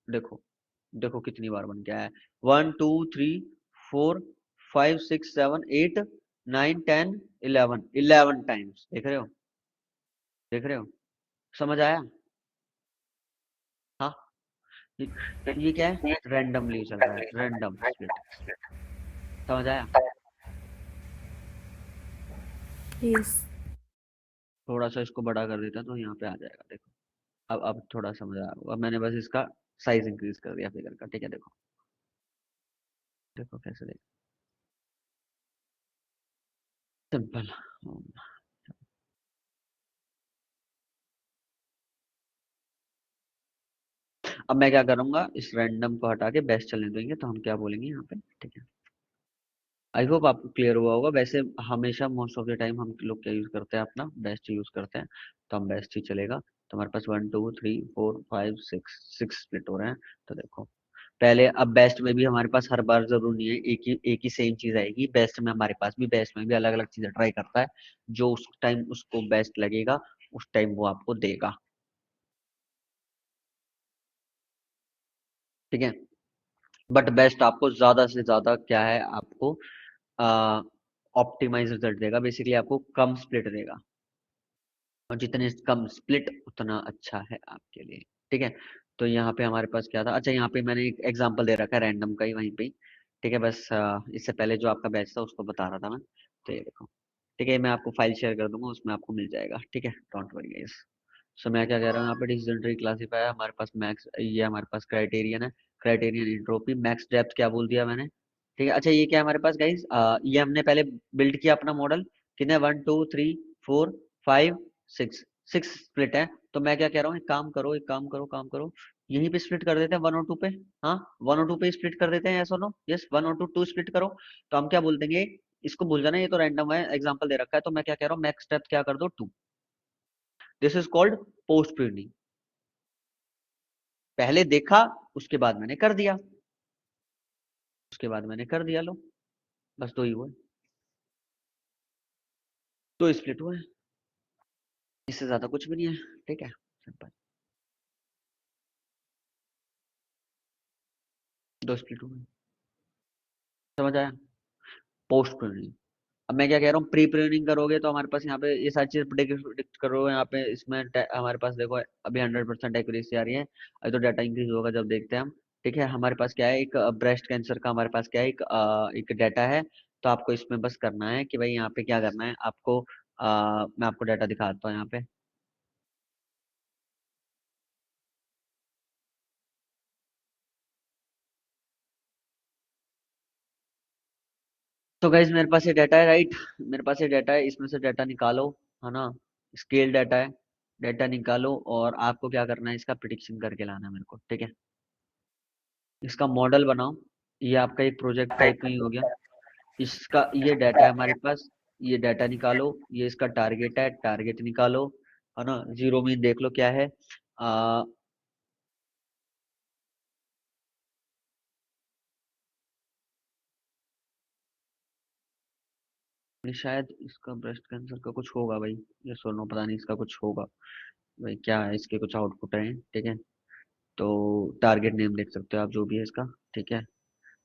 देखो देखो कितनी बार बन गया है, 1 2 3 4 5 6 7 8 9 10 11, 11 टाइम्स। देख रहे हो, देख रहे हो, समझ आया? हाँ, ये क्या है, रैंडमली चल रहा है, रैंडम स्प्लिट, समझ आया? Yes. थोड़ा सा इसको बड़ा कर देता तो यहाँ पे आ जाएगा, देखो। अब थोड़ा समझ आया होगा, मैंने बस इसका साइज इंक्रीज कर दिया फिगर का, ठीक है। देखो देखो कैसे, देखो सिंपल। अब मैं क्या करूंगा, इस रैंडम को हटा के बेस्ट चलने देंगे, तो हम क्या बोलेंगे यहाँ पे, ठीक है। आई होप आपको क्लियर हुआ होगा। वैसे हमेशा मोस्ट ऑफ द टाइम हम लोग क्या यूज करते हैं, अपना बेस्ट यूज करते हैं, तो हम बेस्ट ही चलेगा। तो हमारे पास 1 2 3 4 5 6, 6 स्प्लिट हो रहे हैं। तो देखो पहले, अब बेस्ट में भी हमारे पास हर बार जरूर नहीं है एक ही सेम चीज आएगी। बेस्ट में हमारे पास भी, बेस्ट में भी अलग अलग चीजें ट्राई करता है, जो उस टाइम उसको बेस्ट लगेगा उस टाइम वो आपको देगा, ठीक है। बट बेस्ट आपको ज्यादा से ज्यादा क्या है, आपको ऑप्टिमाइज रिजल्ट देगा, बेसिकली आपको कम स्प्लिट देगा, और जितने कम स्प्लिट उतना अच्छा है आपके लिए, ठीक है। तो यहाँ पे हमारे पास क्या था, अच्छा यहाँ पे मैंने एक एग्जांपल दे रखा है रैंडम का ही वहीं पे ही, ठीक है। बस इससे पहले जो आपका बैच था उसको बता रहा था मैं। तो ये देखो, ठीक है, मैं आपको फाइल शेयर कर दूंगा, उसमें आपको मिल जाएगा, ठीक है। Don't worry guys. सो मैं क्या कह रहा हूँ, यहाँ पे डिसीजन ट्री क्लासीफायर हमारे पास मैक्स, ये हमारे पास क्राइटेरियन है, क्राइटेरियन एंट्रोपी, मैक्स डेप्थ क्या बोल दिया मैंने, ठीक है। अच्छा ये क्या है हमारे पास गाइस, ये हमने पहले बिल्ड किया अपना मॉडल, कितने 1 2 3 4 5 6, 6 स्प्लिट है। तो मैं क्या कह रहा हूँ, एक काम करो, एक काम करो, काम करो, यहीं पे स्प्लिट कर देते हैं 1 और 2 पे। हाँ, 1 और 2 पे स्प्लिट कर देते हैं, यस और नो? यस, 1 और 2, 2 स्प्लिट करो। तो हम क्या बोल देंगे, इसको भूल जाना, ये तो रैंडम है, एग्जांपल दे रखा है। तो मैं क्या कह रहा हूँ, मैक्स डेप्थ क्या कर दो, 2। This is called post pruning. पहले देखा, उसके बाद मैंने कर दिया, उसके बाद मैंने कर दिया, लो बस 2 ही हुए, 2 स्प्लिट हुए, इससे ज्यादा कुछ भी नहीं है, ठीक है, सिंपल। 2 स्प्लिट हुए, समझ आया? Post pruning. अब मैं क्या कह रहा हूँ, प्री प्रूनिंग करोगे तो हमारे पास यहाँ पे ये सारी चीज प्रिडिक्ट करोगे, यहाँ पे इसमें हमारे पास देखो अभी 100% एक्यूरेसी आ रही है, अभी तो डाटा इंक्रीज होगा जब देखते हैं हम, ठीक है। हमारे पास क्या है, एक ब्रेस्ट कैंसर का हमारे पास क्या है, एक डाटा है। तो आपको इसमें बस करना है कि भाई यहाँ पे क्या करना है आपको, मैं आपको डाटा दिखाता हूँ यहाँ पे। तो गाइज मेरे पास ये डाटा है, राइट, मेरे पास ये डाटा है, इसमें से डाटा निकालो, है ना, स्केल डाटा है, डाटा निकालो, और आपको क्या करना है, इसका प्रिडिक्शन करके लाना है मेरे को, ठीक है। इसका मॉडल बनाओ, ये आपका एक प्रोजेक्ट टाइप में ही हो गया। इसका ये डाटा है हमारे पास, ये डाटा निकालो, ये इसका टारगेट है, टारगेट निकालो, है ना। जीरो मीन देख लो क्या है, आ, शायद इसका ब्रेस्ट कैंसर का कुछ होगा भाई, ये सोनो पता नहीं, इसका कुछ होगा भाई, क्या है इसके कुछ आउटपुट है, ठीक है। तो टारगेट नेम देख सकते हो आप, जो भी है इसका, ठीक है।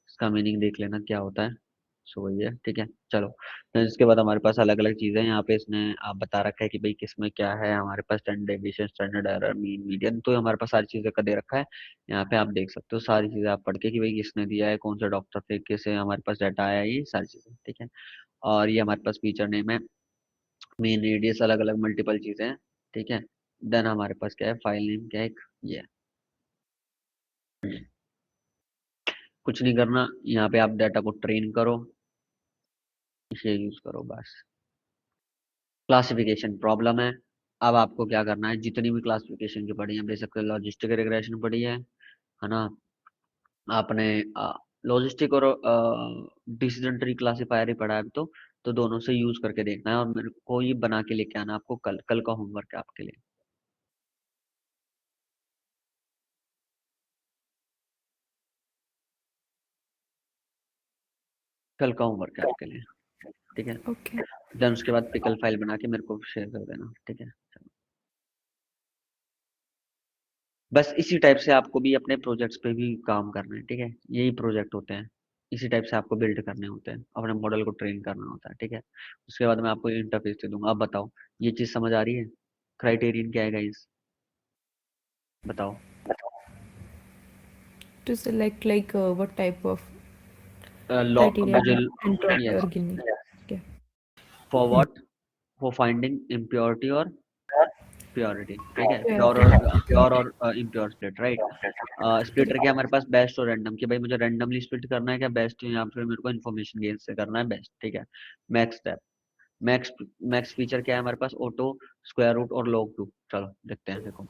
इसका मीनिंग देख लेना क्या होता है, सो वही है, ठीक है। चलो, तो इसके बाद हमारे पास अलग अलग चीजें हैं, यहाँ पे इसने आप बता रखा है कि भाई किसमें क्या है, हमारे पास standard deviation, standard error, mean, median, तो हमारे पास सारी चीजें का दे रखा है। यहाँ पे आप देख सकते हो सारी चीजें आप पढ़ के कि भाई किसने दिया है, कौन सा डॉक्टर थे, कैसे हमारे पास डाटा आया है, ये सारी चीजें, ठीक है। और ये हमारे पास फीचर नेम है, मेन, रेडियस, अलग अलग मल्टीपल चीजें हैं, ठीक है। देन हमारे पास क्या है, फाइल नेम क्या है, एक ये है। कुछ नहीं करना, यहाँ पे आप डाटा को ट्रेन करो, इसे यूज करो बस। क्लासिफिकेशन प्रॉब्लम है, अब आपको क्या करना है, जितनी भी क्लासिफिकेशन की पढ़ी है, बेसिक लॉजिस्टिक रिग्रेशन पढ़ी है ना, आपने लॉजिस्टिक और डिसीजन ट्री क्लासिफायर ही पढ़ा है अभी तो दोनों से यूज करके देखना है और मेरे को ये बना के लेके आना है आपको, कल कल का होमवर्क है आपके लिए। कल का होमवर्क है आपके लिए, ठीक है। Okay. देन उसके बाद पिकल फाइल बना के मेरे को शेयर कर देना, ठीक है। बस इसी टाइप से आपको भी अपने प्रोजेक्ट्स पे भी काम करना है, ठीक है। यही प्रोजेक्ट होते हैं, इसी टाइप से आपको बिल्ड करने होते हैं, अपने मॉडल को ट्रेन करना होता है, ठीक है। उसके बाद मैं आपको इंटरफेस दे दूंगा। अब बताओ, ये चीज समझ आ रही है? क्राइटेरियन क्या है गाइस, बताओ। To select what type of law criteria मुझे, we enter yes, or Guinea. Okay. For what, for finding impurity और प्योरिटी, ठीक है। Yeah. प्योर और इम्प्योर स्प्लिट, राइट। स्प्लिटर क्या हमारे पास, बेस्ट और रैंडम, कि भाई मुझे रैंडमली स्प्लिट करना है क्या बेस्ट, या फिर मेरे को इन्फॉर्मेशन गेन से करना है बेस्ट, ठीक है। Max step, max max feature क्या है हमारे पास, ऑटो, स्क्वायर रूट और लॉग टू। चलो देखते हैं, देखो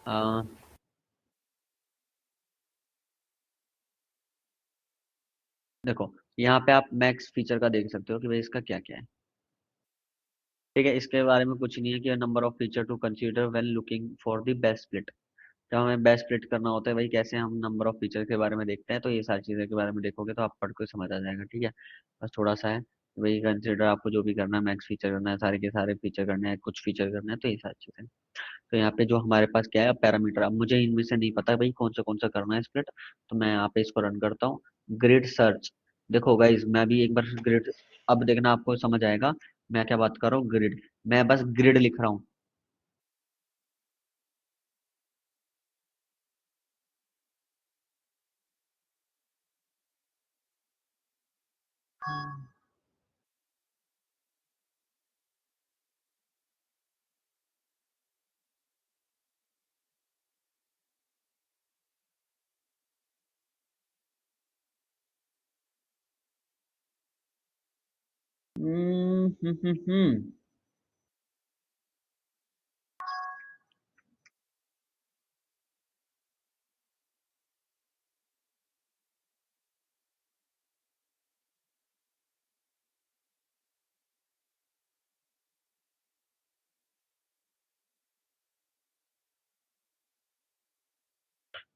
अ, देखो यहाँ पे आप मैक्स फीचर का देख सकते हो कि भाई इसका क्या क्या है, ठीक है। इसके बारे में कुछ नहीं है कि number of feature to consider when looking for the best split. जब हमें बेस्ट स्प्लिट करना होता है भाई, कैसे हम नंबर ऑफ फीचर के बारे में देखते हैं, तो ये सारी चीज़ों के बारे में देखोगे तो आप पढ़ के समझ आ जाएगा, ठीक है। बस थोड़ा सा है भाई, कंसिडर आपको जो भी करना है, मैक्स फीचर करना है, सारे के सारे फीचर करने हैं, कुछ फीचर करना है, तो ये सारी चीज़ें। तो यहाँ पे जो हमारे पास क्या है पैरामीटर, अब मुझे इनमें से नहीं पता भाई कौन सा करना है स्प्लिट, तो मैं यहाँ पे इसको रन करता हूँ। ग्रिड सर्च, देखो गाइज मैं भी एक बार ग्रिड, अब देखना आपको समझ आएगा मैं क्या बात कर रहा हूँ। ग्रिड, मैं बस ग्रिड लिख रहा हूँ। हम्म हम्म हम्म हम्म।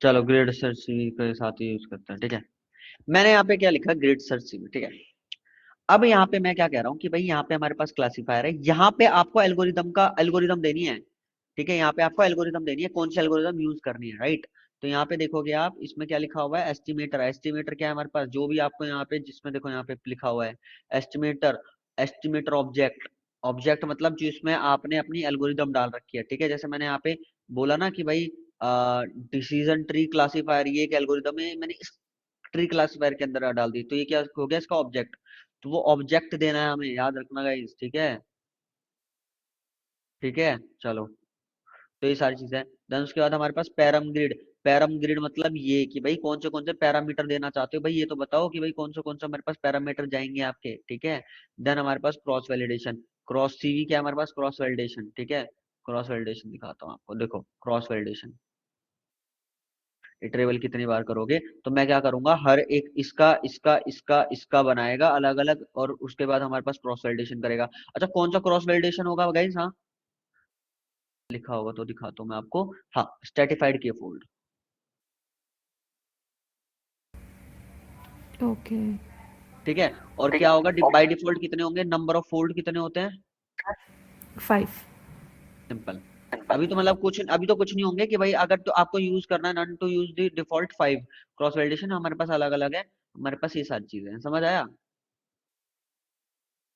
चलो ग्रिड सर्च सीवी के साथ ही यूज करते हैं, ठीक है। मैंने यहाँ पे क्या लिखा, ग्रिड सर्च सीवी, ठीक है। अब यहाँ पे मैं क्या कह रहा हूँ कि भाई यहाँ पे हमारे पास क्लासिफायर है, यहाँ पे आपको एल्गोरिदम का एल्गोरिदम देनी है, ठीक है। यहाँ पे आपको एल्गोरिदम देनी है, कौन सी एल्गोरिदम यूज करनी है, राइट। तो यहाँ पे देखोगे आप, इसमें क्या लिखा हुआ है, एस्टिमेटर। एस्टिमेटर क्या है हमारे पास, जो भी आपको यहाँ पे, जिसमें देखो यहाँ पे लिखा हुआ है एस्टिमेटर, एस्टिमेटर ऑब्जेक्ट। ऑब्जेक्ट मतलब जिसमें आपने अपनी एल्गोरिदम डाल रखी है, ठीक है। जैसे मैंने यहाँ पे बोला ना कि भाई डिसीजन ट्री क्लासिफायर ये एक एल्गोरिदम है, मैंने इस ट्री क्लासिफायर के अंदर डाल दी, तो ये क्या हो गया, इसका ऑब्जेक्ट। तो वो ऑब्जेक्ट देना है हमें, याद रखना गाइस, ठीक है। ठीक है, चलो। तो ये सारी चीजें, देन उसके बाद हमारे पास पैरम ग्रिड। पैरम ग्रिड मतलब ये कि भाई कौन से पैरामीटर देना चाहते हो, भाई ये तो बताओ कि भाई कौन से हमारे पास पैरामीटर जाएंगे आपके, ठीक है। देन हमारे पास क्रॉस वैलिडेशन, क्रॉस सीवी क्या है हमारे पास, क्रॉस वैलिडेशन, ठीक है। क्रॉस वैलिडेशन दिखाता हूँ आपको, देखो क्रॉस वैलिडेशन, इटरेबल कितनी बार करोगे, तो मैं क्या करूंगा, हर एक इसका बनाएगा अलग अलग, और उसके बाद हमारे पास क्रॉस वैलिडेशन करेगा। अच्छा कौन सा क्रॉस वैलिडेशन होगा गाइस, हाँ लिखा होगा तो दिखाता हूँ मैं आपको। हाँ, स्ट्रेटिफाइड की फोल्ड, Okay. ठीक है। और क्या होगा, बाय डिफॉल्ट कितने होंगे, नंबर ऑफ फोल्ड कितने होते हैं, 5. सिंपल। अभी तो मतलब कुछ, अभी तो कुछ नहीं होंगे कि भाई अगर तो आपको यूज करना है, none to use the default 5। Cross validation हमारे पास अलग अलग है, हमारे पास ये सारी चीजें हैं, समझ आया।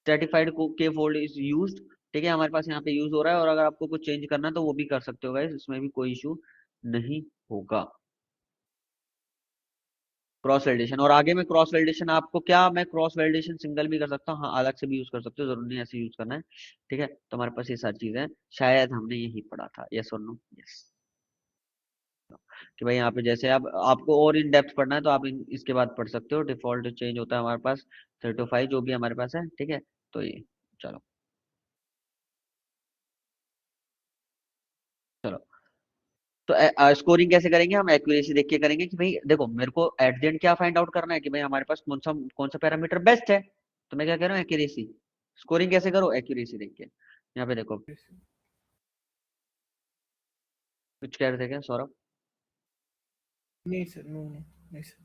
स्ट्रेटिफाइड को के फोल्ड इज यूज्ड, ठीक है, हमारे पास यहाँ पे यूज हो रहा है, और अगर आपको कुछ चेंज करना है तो वो भी कर सकते हो गाइस, इसमें भी कोई इशू नहीं होगा। क्रॉस वैलिडेशन, और आगे में क्रॉस वैलिडेशन आपको क्या, मैं क्रॉस वैलिडेशन सिंगल भी कर सकता हूँ, हाँ अलग से भी यूज कर सकते हो, जरूरी नहीं ऐसे यूज करना है, ठीक है। तो हमारे पास ये सारी चीजें हैं, शायद हमने यही पढ़ा था, यस और नो, यस। कि भाई यहाँ पे जैसे अब आपको और इन डेप्थ पढ़ना है तो आप इसके बाद पढ़ सकते हो। डिफॉल्ट चेंज होता है हमारे पास 3 to 5 जो भी हमारे पास है, ठीक है। तो ये, चलो। तो स्कोरिंग कैसे करेंगे हम? एक्यूरेसी देख के करेंगे कि भाई देखो मेरे को एट द एंड क्या फाइंड आउट करना है कि भाई हमारे पास कौन सा पैरामीटर बेस्ट है। तो मैं क्या कह रहा हूँ, एक्यूरेसी। स्कोरिंग कैसे करो? एक्यूरेसी देख के। यहाँ पे देखो, कुछ कह रहे थे क्या सौरभ? नहीं सर, नो नो, नहीं सर।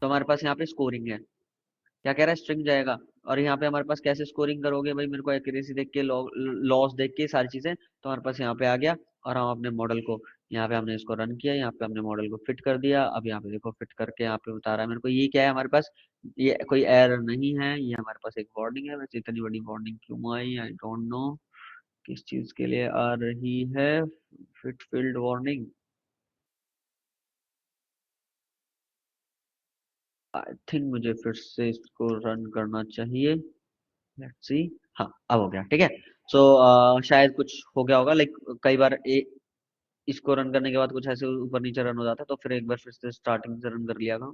तो हमारे पास यहाँ पे स्कोरिंग है, क्या कह रहा है, स्ट्रिंग जाएगा। और यहाँ पे हमारे पास कैसे स्कोरिंग करोगे भाई? मेरे को एक्यूरेसी देख के, लॉस देख के, सारी चीजें। तो हमारे पास यहाँ पे आ गया, और हम अपने मॉडल को यहाँ पे हमने इसको रन किया, यहाँ पे हमने मॉडल को फिट कर दिया। अब यहाँ पे देखो फिट करके यहाँ पे बता रहा है मेरे को ये क्या है हमारे पास, ये कोई एरर नहीं है, ये हमारे पास एक वार्निंग है। वैसे इतनी बड़ी वार्निंग क्यों आई, आई डोंट नो किस चीज के लिए आ रही है। Fit field warning, I think मुझे फिर से इसको रन करना चाहिए। Let's see. हाँ, अब हो गया, ठीक है। सो शायद कुछ हो गया होगा, लाइक कई बार इसको रन करने के बाद कुछ ऐसे ऊपर नीचे रन हो जाता है, तो फिर एक बार फिर से स्टार्टिंग से रन कर लिया था।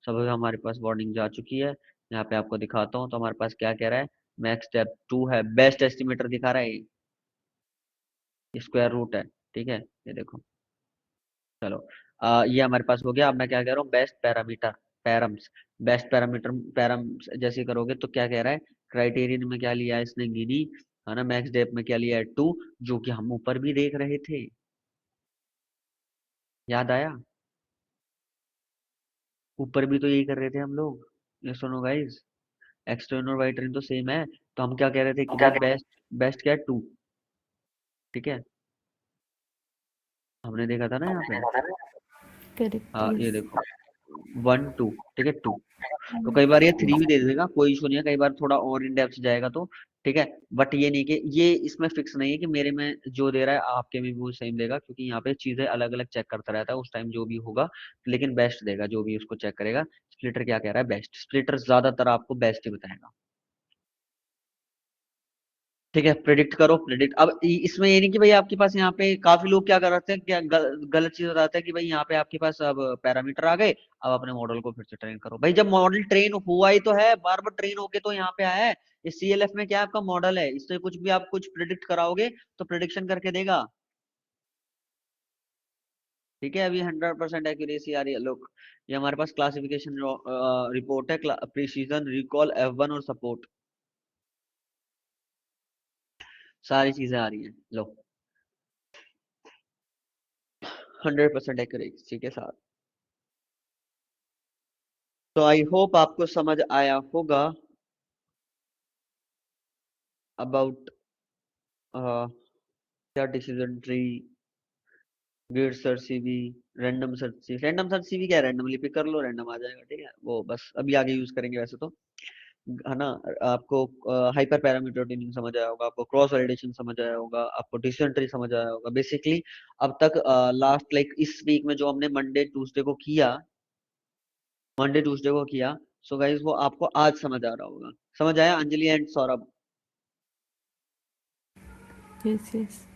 सब हमारे पास वार्निंग जा चुकी है। यहाँ पे आपको दिखाता हूँ, तो हमारे पास क्या कह रहा है, मैक्स स्टेप 2 है, बेस्ट एस्टिमेटर दिखा रहा है, ये स्क्वायर रूट है, ठीक है, ये देखो। चलो, ये हमारे पास हो गया। अब मैं क्या कह रहा हूँ, best parameter, params, best parameter, params जैसे करोगे तो क्या कह रहा है, क्राइटेरियन में क्या लिया है इसने, गिनी, है ना। मैक्स डेप में क्या लिया है, 2, जो कि हम ऊपर भी देख रहे थे, याद आया? ऊपर भी तो यही कर रहे थे हम लोग। ये सुनो गाइस, एक्सटर्नल और वाई ट्रेन तो सेम है। तो हम क्या कह रहे थे कि भाई बेस्ट, बेस्ट क्या है, 2, ठीक है, हमने देखा था ना यहाँ पे। करेक्ट, हाँ, ये यस। देखो, 1 2, ठीक है, 2। तो कई बार ये 3 भी दे देगा, कोई इशू नहीं है, कई बार थोड़ा और इन डेप्थ जाएगा तो, ठीक है। बट ये नहीं कि ये इसमें फिक्स नहीं है कि मेरे में जो दे रहा है आपके में भी वो सेम देगा, क्योंकि यहाँ पे चीजें अलग अलग चेक करता रहता है उस टाइम जो भी होगा। लेकिन बेस्ट देगा जो भी उसको चेक करेगा। स्प्लिटर क्या कह रहा है, बेस्ट। स्प्लिटर ज्यादातर आपको बेस्ट ही बताएगा, ठीक है। प्रिडिक्ट करो, प्रिडिक्ट। अब इसमें ये नहीं कि भाई आपके पास यहाँ पे काफी लोग क्या कर रहे हैं, क्या गलत चीज बताते हैं कि भाई यहाँ पे आपके पास अब पैरामीटर आ गए, अब अपने मॉडल को फिर से ट्रेन करो। भाई जब मॉडल ट्रेन हुआ ही तो है, बार बार ट्रेन होके तो यहाँ पे आया है। इस सीएलएफ में क्या आपका मॉडल है, इससे कुछ भी आप कुछ प्रिडिक्ट कराओगे तो प्रिडिक्शन करके देगा, ठीक है। अभी 100% एक्यूरेसी आ रही है, लोग ये हमारे पास क्लासिफिकेशन रिपोर्ट है, प्रिसीजन, रिकॉल, F1 और सपोर्ट, सारी चीजें आ रही हैं, लो 100% एक्यूरेसी के साथ। तो आई होप आपको समझ आया होगा अबाउट क्या decision tree, grid search CV, random search CV क्या है, रैंडमली पिक कर लो, रैंडम आ जाएगा, ठीक है। वो बस अभी आगे यूज करेंगे वैसे तो, है ना। आपको हाइपर पैरामीटर ट्यूनिंग समझ आया होगा, आपको क्रॉस वैलिडेशन समझ आया होगा, आपको डिसीजन ट्री समझ आया होगा। बेसिकली अब तक लास्ट लाइक इस वीक में जो हमने मंडे ट्यूसडे को किया, सो गाइस वो आपको आज समझ आ रहा होगा। समझ आया Anjali and Saurabh? Yes, yes.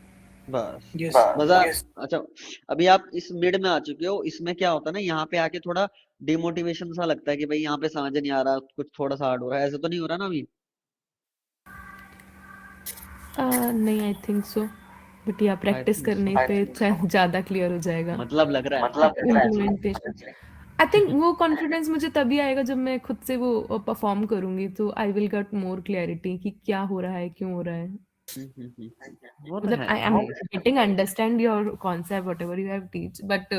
बस, यस। मजा। अच्छा, अभी आप इस मिड में आ चुके हो। इसमें क्या होता है ना, यहाँ पे आके थोड़ा डिमोटिवेशन सा लगता है कि भाई यहाँ पे समझ नहीं आ रहा, कुछ थोड़ा सा हार्ड हो रहा है, ऐसा तो नहीं हो रहा ना अभी? नहीं, आई थिंक सो, बट या आई प्रैक्टिस थिंक करने सो, पे शायद ज़्यादा क्लियर हो जाएगा। मतलब लग रहा इम्प्लीमेंटेशन, आई थिंक वो कॉन्फिडेंस मुझे तभी आएगा जब मैं खुद से वो परफॉर्म करूंगी, तो I will get more clarity कि क्या हो रहा है, क्यों हो रहा है। वो तो मतलब है आई एम भाई। Getting understand your concept what ever you have teach, but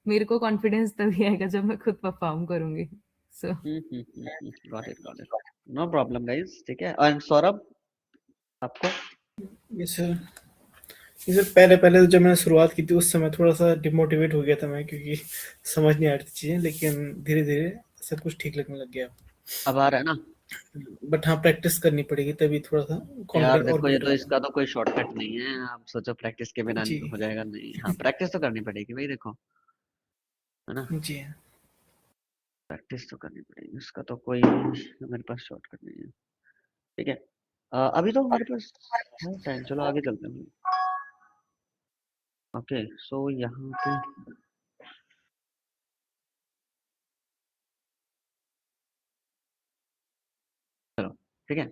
मेरे को कॉन्फिडेंस तभी आएगा जब मैं खुद परफॉर्म करूंगी। So got it, no problem guys, ठीक है। एंड सौरभ आपको? Yes sir. ये सर, पहले पहले तो जब मैंने शुरुआत की थी उस समय थोड़ा सा डिमोटिवेट हो गया था मैं, क्योंकि समझ नहीं आ रही थी चीजें, लेकिन धीरे धीरे सब कुछ ठीक लगने लग गया। अब आ रहा है ना? बट हाँ, प्रैक्टिस करनी पड़ेगी तभी थोड़ा सा यार कॉन्फिडेंस और देखो, ये बिल्ड तो होगा। इसका तो कोई शॉर्टकट नहीं है, आप सोचो प्रैक्टिस के बिना जी। हो जाएगा नहीं। हाँ, प्रैक्टिस तो करनी पड़ेगी भाई, देखो, है ना। जी हाँ। प्रैक्टिस तो करनी पड़ेगी, इसका तो कोई मेरे पास शॉर्टकट नहीं है, ठीक है। अभी तो हमारे पास है टाइम, चलो आगे चलते हैं। ओके, सो यहाँ पे चलो, ठीक है।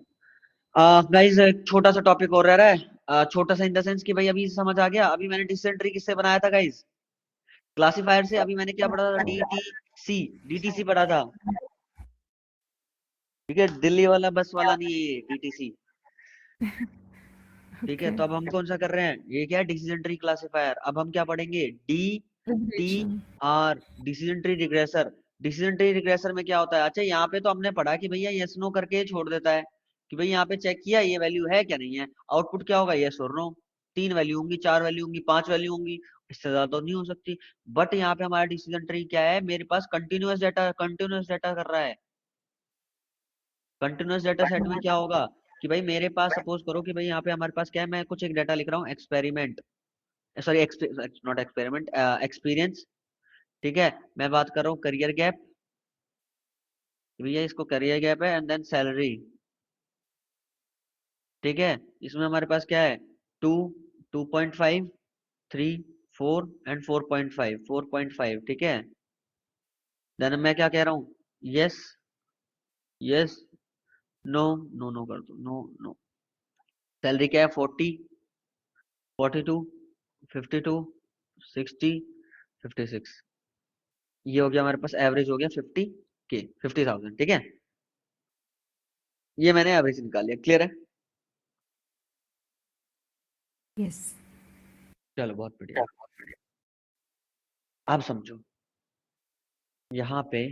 गाइस एक छोटा सा टॉपिक और रह रहा है, छोटा सा इन द सेंस कि भाई अभी समझ आ गया। अभी मैंने डिसेंट्री किससे बनाया था गाइस? क्लासिफायर से अभी मैंने क्या पढ़ा था, डीटीसी पढ़ा था, ठीक है, दिल्ली वाला बस वाला नहीं है ये डीटीसी, ठीक है। ओके। तो अब हम कौन सा कर रहे हैं, ये क्या है, डिसीजन ट्री क्लासिफायर। अब हम क्या पढ़ेंगे, tree regression. Or, decision tree regressor. Decision tree regressor में क्या होता है, अच्छा यहाँ पे तो हमने पढ़ा कि भैया यस नो करके छोड़ देता है, कि भाई यहाँ पे चेक किया ये वैल्यू है क्या नहीं है, आउटपुट क्या होगा, यस और नो। 3 वैल्यू होंगी, 4 वैल्यू होंगी, 5 वैल्यू होंगी, इससे ज्यादा तो नहीं हो सकती। बट यहाँ पे हमारा डिसीजन ट्री क्या है, मेरे पास कंटिन्यूअस डाटा कर रहा है। कंटिन्यूअस डाटा सेट में क्या होगा कि भाई मेरे पास सपोज करो कि भाई यहाँ पे हमारे पास क्या है, मैं कुछ एक डाटा लिख रहा हूँ, experiment, sorry not experiment, experience, ठीक है। मैं बात कर रहा हूँ करियर गैप, भैया इसको करियर गैप है, एंड देन सैलरी, ठीक है। इसमें हमारे पास क्या है, 2, 2.5, 3, 4 एंड 4.5, 4.5, ठीक है। देन मैं क्या कह रहा हूँ, yes yes, no no, no कर दो, नो नो। सैलरी क्या है, 40, 42, 52, 60, 56, ये हो गया हमारे पास, एवरेज हो गया 50K, 50,000, ठीक है। ये मैंने एवरेज निकाल लिया, क्लियर है। यस। चलो बहुत बढ़िया। अब समझो, यहाँ पे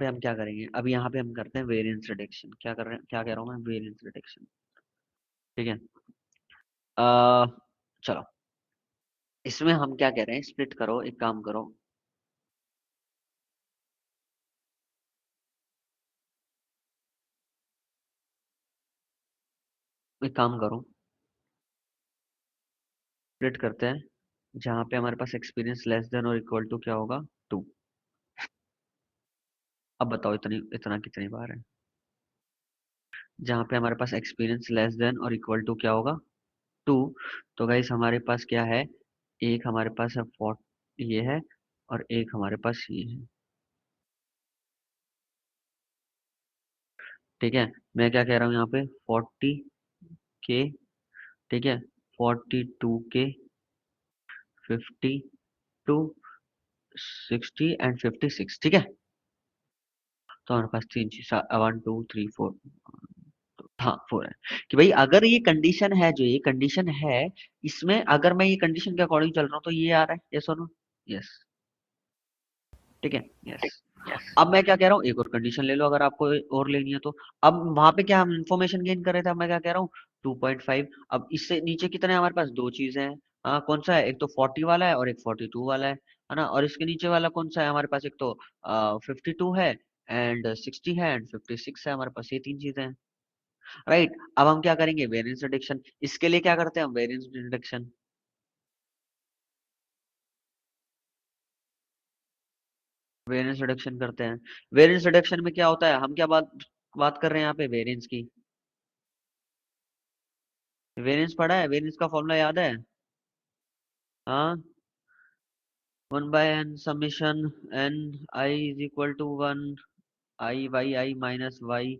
हम क्या करेंगे, अब यहाँ पे हम करते हैं वेरिएंस रिडक्शन। क्या कर रहे हैं, क्या कह रहा हूँ मैं, वेरिएंस रिडक्शन, ठीक है। चलो इसमें हम क्या कह रहे हैं, स्प्लिट करो, एक काम करो, एक काम करो, स्प्लिट करते हैं, जहाँ पे हमारे पास एक्सपीरियंस लेस देन और इक्वल टू क्या होगा, 2। अब बताओ इतनी इतना कितनी बार है, जहाँ पे हमारे पास एक्सपीरियंस लेस देन और इक्वल टू क्या होगा, 2। तो गाइस हमारे पास क्या है, एक हमारे पास है 40, ये है, और एक हमारे पास ये है, ठीक है। मैं क्या कह रहा हूँ यहाँ पे, 40K, ठीक है, 42K, 52, 60 एंड 56, ठीक है। तो हमारे पास 3 चीज, 1 2 3 4, हाँ 4 है, कि भाई अगर ये कंडीशन है, जो ये कंडीशन है, इसमें अगर मैं ये कंडीशन के अकॉर्डिंग चल रहा हूँ तो ये आ रहा है, यस और नो, यस, ठीक है, यस। अब मैं क्या कह रहा हूँ, एक और कंडीशन ले लो अगर आपको और लेनी है तो। अब वहां पे क्या हम इंफॉर्मेशन गेन कर रहे थे, अब मैं क्या कह रहा हूँ, 2.5। अब इससे नीचे कितने हैं हमारे पास, दो चीजें हैं, हाँ कौन सा है, एक तो 40 वाला है और एक 42 वाला है ना। और इसके नीचे वाला कौन सा है हमारे पास, एक तो 52 है, एंड 60 है, एंड 56 है, हमारे पास ये तीन चीजें हैं, राइट। अब हम क्या करेंगे, वेरिएंस रिडक्शन। इसके लिए क्या करते हैं हम, वेरिएंस रिडक्शन, वेरिएंस रिडक्शन करते हैं। वेरिएंस रिडक्शन में क्या होता है, हम क्या बात बात कर रहे हैं यहाँ पे, वेरिएंस की। वेरिएंस पढ़ा है, वेरिएंस का फॉर्मूला याद है, हाँ, 1/n summation n i is equal to 1 i y i minus y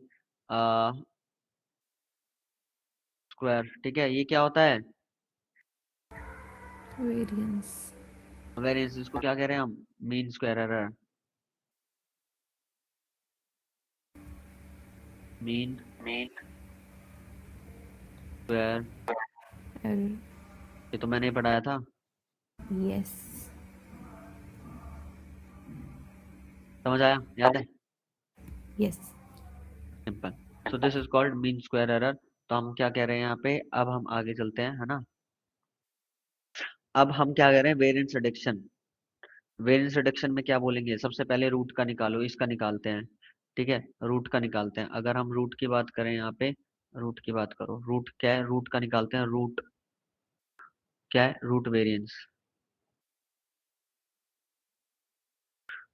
square, ठीक है। ये क्या होता है, वेरिएंस। वेरिएंस, इसको क्या कह रहे हैं हम, mean square error, mean square, error. ये तो मैंने पढ़ाया था, यस। समझ आया, याद है, yes. Simple. So this is called mean square error. तो हम क्या कह रहे हैं यहाँ पे, अब हम आगे चलते हैं, है ना। अब हम क्या कह रहे हैं, वेरिएंस रिडक्शन। वेरिएंस रिडक्शन में क्या बोलेंगे, सबसे पहले रूट का निकालो, इसका निकालते हैं, ठीक है, रूट का निकालते हैं। अगर हम रूट की बात करें यहाँ पे, रूट की बात करो, रूट क्या है, रूट का निकालते हैं, रूट क्या है, रूट वेरिएंस।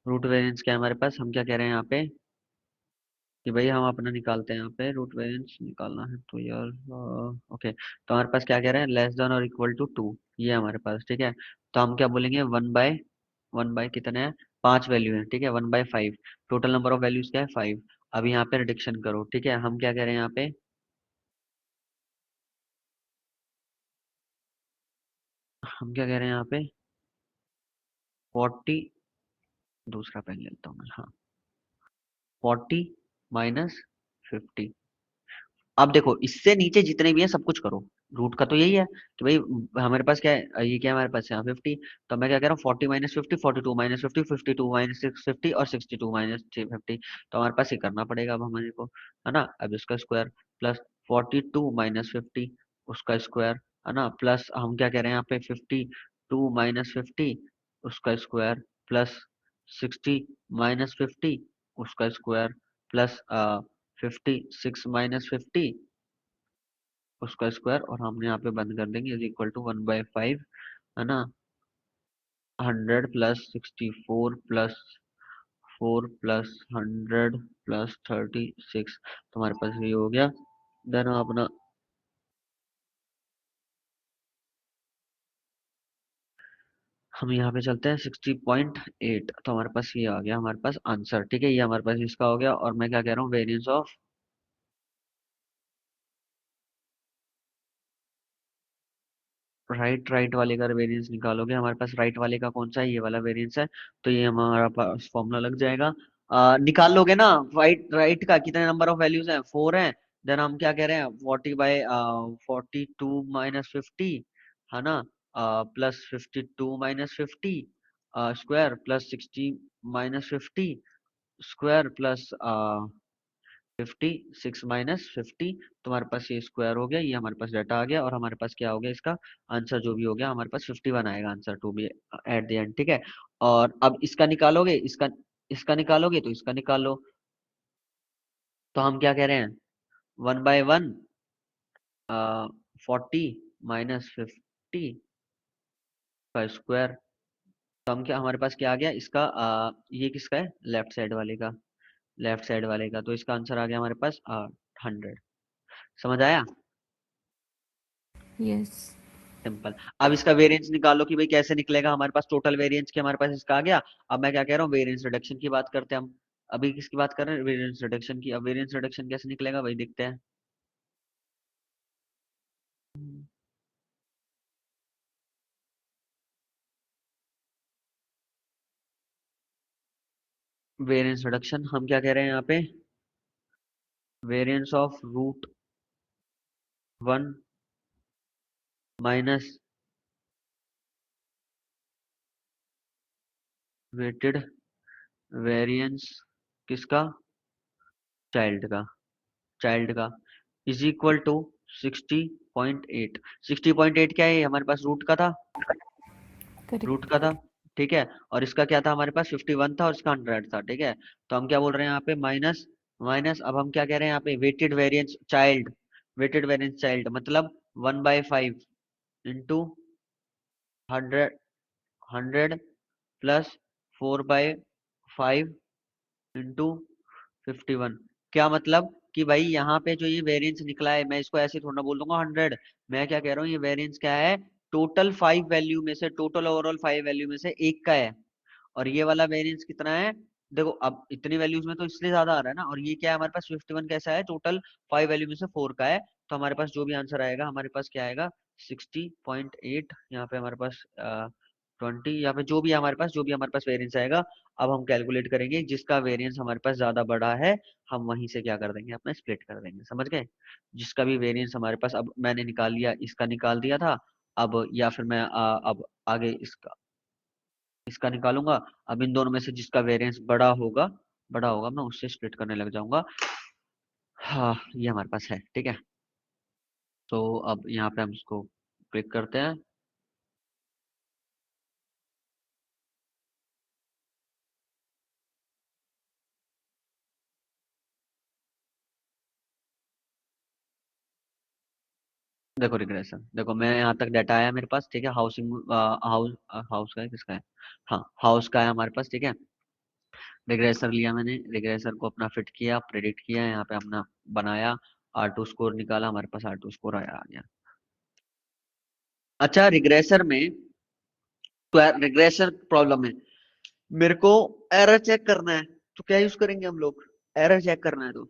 रूट वेरिएंस क्या है हमारे पास, हम क्या कह रहे हैं यहाँ पे, कि भाई हम अपना निकालते हैं यहाँ पे, रूट वेरिएंस निकालना है तो यार, ओके। तो हमारे पास क्या कह रहे हैं, लेस देन और इक्वल टू 2, ये है हमारे पास, ठीक है। तो हम क्या बोलेंगे, वन बाय कितने हैं, 5 वैल्यू है, ठीक है, 1/5, टोटल नंबर ऑफ वैल्यूज क्या है, 5। अब यहाँ पे रिडक्शन करो, ठीक है। हम क्या कह रहे हैं यहाँ पे, हम क्या कह रहे हैं यहाँ पे, 40, दूसरा पेन लेता हूँ मैं, हाँ, 40 माइनस 50। अब देखो इससे नीचे जितने भी हैं सब कुछ करो, रूट का तो यही है कि भाई हमारे पास क्या है, ये क्या है हमारे पास, यहाँ 50। तो मैं क्या कह रहा हूँ, 40 - 50, 42 - 50, 52 - 650 और 62 - 50। तो हमारे पास ये करना पड़ेगा अब हमारे को, है ना। अब इसका स्क्वायर प्लस 42 - 50 उसका स्क्वायर, है ना, प्लस हम क्या कह रहे हैं यहाँ पे 52 - 50 उसका स्क्वायर, प्लस 60 - 50 उसका स्क्वायर, प्लस 56 - 50 उसका स्क्वायर, और हमने यहाँ पे बंद कर देंगे इज इक्वल टू 1/5, है ना। 100 प्लस 64 प्लस 4 प्लस 100 प्लस 36, तो हमारे पास ये हो गया। देन अपना हम यहाँ पे चलते हैं 60.8, तो हमारे पास ये आ गया हमारे पास आंसर, ठीक है। ये हमारे पास इसका हो गया, और मैं क्या कह रहा हूँ, वेरिएंस ऑफ राइट वाले का वेरिएंस निकालोगे, हमारे पास राइट वाले का कौन सा है, ये वाला वेरिएंस है। तो ये हमारा पास फॉर्मूला लग जाएगा। निकाल लोगे ना, राइट राइट का कितने नंबर ऑफ वैल्यूज हैं, 4 हैं। देन हम क्या कह रहे हैं, 42 - 50, है ना, plus 52 - 50 square, plus 60 - 50 square, plus 56 - 50, तो हमारे पास ये स्क्वायर हो गया, ये हमारे पास डाटा आ गया, और हमारे पास क्या हो गया, इसका आंसर जो भी हो गया हमारे पास 51 आएगा answer to be at the end, ठीक है। और अब इसका निकालोगे, इसका इसका निकालोगे तो इसका निकाल लो। तो हम क्या कह रहे हैं, 1/1 40 - 50 का स्क्वायर। तो हम क्या, हमारे पास क्या आ गया इसका, ये किसका है, लेफ्ट साइड वाले का, लेफ्ट साइड वाले का, तो इसका आंसर आ गया हमारे पास 100। समझ आया, यस। सिंपल। अब इसका वेरिएंस निकालो कि भाई कैसे निकलेगा, हमारे पास टोटल वेरिएंस के हमारे पास इसका आ गया। अब मैं क्या कह रहा हूँ, वेरिएंस रिडक्शन की बात करते हैं हम। अभी किसकी बात कर रहे हैं, वेरिएंस रिडक्शन की। अब वेरिएंस रिडक्शन कैसे निकलेगा भाई, देखते हैं। वेरिएंस रिडक्शन हम क्या कह रहे हैं यहाँ पे, variance of √1 minus weighted variance किसका, चाइल्ड का, चाइल्ड का, इज इक्वल टू 60.8। 60.8 क्या है, ये हमारे पास रूट का था, रूट करेक्ट। का था, ठीक है। और इसका क्या था, हमारे पास 51 था और इसका 100 था, ठीक है। तो हम क्या बोल रहे हैं यहाँ पे, माइनस माइनस, अब हम क्या कह रहे हैं यहाँ पे, weighted variance child, weighted variance child मतलब 1/5 इंटू 100, 100 प्लस 4/5 इंटू 51। क्या मतलब कि भाई यहाँ पे जो ये वेरिएंस निकला है, मैं इसको ऐसे थोड़ा ना बोल दूंगा 100। मैं क्या कह रहा हूँ, ये वेरिएंस क्या है, टोटल 5 वैल्यू में से, टोटल ओवरऑल 5 वैल्यू में से एक का है। और ये वाला वेरिएंस कितना है, देखो अब इतनी वैल्यूज में तो इसलिए ज्यादा आ रहा है ना। और ये क्या है हमारे पास 51 कैसा है, टोटल 5 वैल्यू में से 4 का है। तो हमारे पास जो भी आंसर आएगा, हमारे पास क्या आएगा, 60.8, यहाँ पे हमारे पास 20, यहाँ पे जो भी हमारे पास, जो भी हमारे पास वेरिएंस आएगा। अब हम कैलकुलेट करेंगे, जिसका वेरिएंस हमारे पास ज्यादा बड़ा है, हम वहीं से क्या कर देंगे, अपना स्प्लिट कर देंगे, समझ गए। जिसका भी वेरिएंस हमारे पास, अब मैंने निकाल लिया, इसका निकाल दिया था। अब या फिर मैं अब आगे इसका इसका निकालूंगा। अब इन दोनों में से जिसका वेरिएंस बड़ा होगा मैं उससे स्प्लिट करने लग जाऊंगा। हाँ, ये हमारे पास है, ठीक है। तो अब यहाँ पे हम इसको क्लिक करते हैं। देखो रिग्रेशन, देखो मैं यहाँ तक डाटा आया मेरे पास, ठीक है। हाउसिंग हाउस हाउस का है, किसका है, हाँ हाउस का है हमारे पास, ठीक है। रिग्रेसर लिया मैंने, रिग्रेसर को अपना फिट किया, प्रेडिक्ट किया, यहाँ पे अपना बनाया, R2 स्कोर निकाला, हमारे पास R2 स्कोर आया, आ गया। अच्छा, रिग्रेसर में तो रिग्रेसर प्रॉब्लम है, मेरे को एरर चेक करना है। तो क्या यूज करेंगे हम लोग, एरर चेक करना है। तो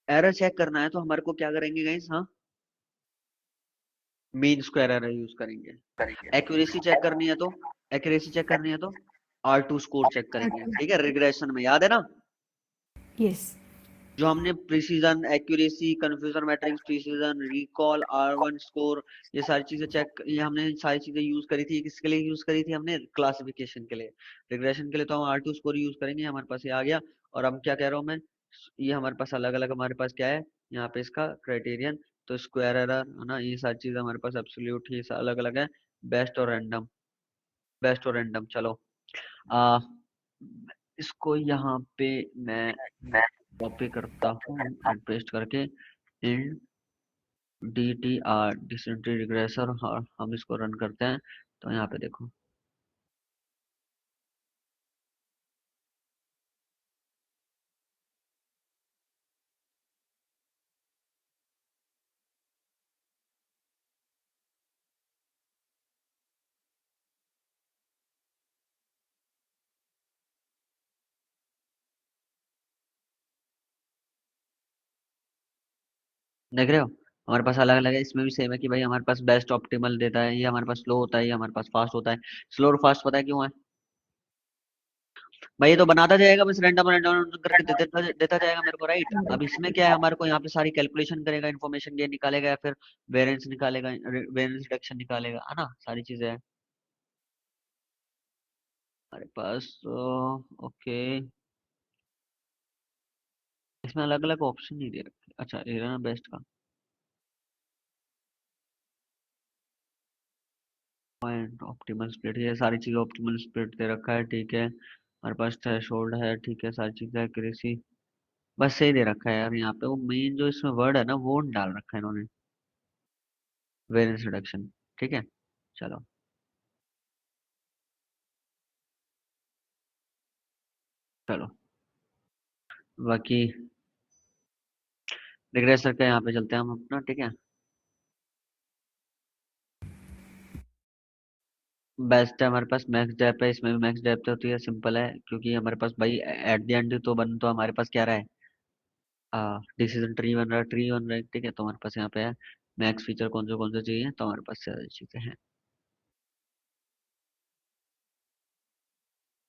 एरर चेक करना है तो हमारे को क्या करेंगे गाइस, हाँ, मीन स्क्वायर एरर यूज करेंगे। एक्यूरेसी चेक करनी है तो R2 स्कोर चेक करेंगे, ठीक है, रिग्रेशन में, याद है ना यस। जो हमने precision, accuracy, confusion matrix, precision, recall, R1 score, ये सारी चीजें चेक, ये हमने सारी चीजें यूज करी थी। किसके लिए यूज करी थी हमने? क्लासिफिकेशन के लिए। रिग्रेशन के लिए तो हम R2 स्कोर यूज करेंगे, हमारे पास ये आ गया। और अब क्या कह रहा हूँ मैं, ये हमारे पास अलग अलग, हमारे पास क्या है यहाँ पे इसका क्राइटेरियन, तो स्क्वायर एरर है ना, ये सारी चीजें हमारे पास एब्सोल्यूट ही अलग अलग है। बेस्ट और रैंडम, चलो आ, इसको यहाँ पे मैं कॉपी करता हूँ और पेस्ट करके इन DTR डिसेंट्री रिग्रेसर, और हम इसको रन करते हैं। तो यहाँ पे देखो, देख रहे हो हमारे पास अलग अलग है। इसमें भी सेम है कि भाई हमारे पास बेस्ट ऑप्टिमल देता है, ये हमारे पास स्लो होता है, ये हमारे पास फास्ट होता है। स्लो और फास्ट पता है क्यों है भाई? ये तो बनाता जाएगा बस, रैंडम रैंडम करके देता जाएगा मेरे को, राइट। अब इसमें क्या है, हमारे को यहाँ पे सारी कैलकुलेशन करेगा, इन्फॉर्मेशन गेन निकालेगा, या फिर वेरिएंस निकालेगा, वेरिएंस रिडक्शन निकालेगा, है ना, सारी चीजें हैं हमारे पास। ओके, इसमें अलग अलग ऑप्शन नहीं दे रखे। अच्छा, ये रहा ना बेस्ट का पॉइंट, ऑप्टिमल स्प्लिट, ये सारी चीजें ऑप्टिमल स्प्लिट दे रखा है, ठीक है। हमारे पास थ्रेशोल्ड है, ठीक है, सारी चीजें एक्यूरेसी, बस सही दे रखा है यार। यहाँ पे वो मेन जो इसमें वर्ड है ना, वो नहीं डाल रखा है इन्होंने, वेरिएंस रिडक्शन, ठीक है। चलो चलो, बाकी रिग्रेसर का यहाँ पे चलते हैं हम अपना, ठीक है। बेस्ट है हमारे पास, मैक्स डेप्थ है, इसमें भी मैक्स डेप्थ होती है, सिंपल है, क्योंकि हमारे पास भाई एट द एंड तो बन, तो हमारे पास क्या रहा है, डिसीजन ट्री बन रहा है, ठीक है। तो हमारे पास यहाँ पे है मैक्स फीचर कौन से चाहिए, तो हमारे पास सारी चीजें हैं,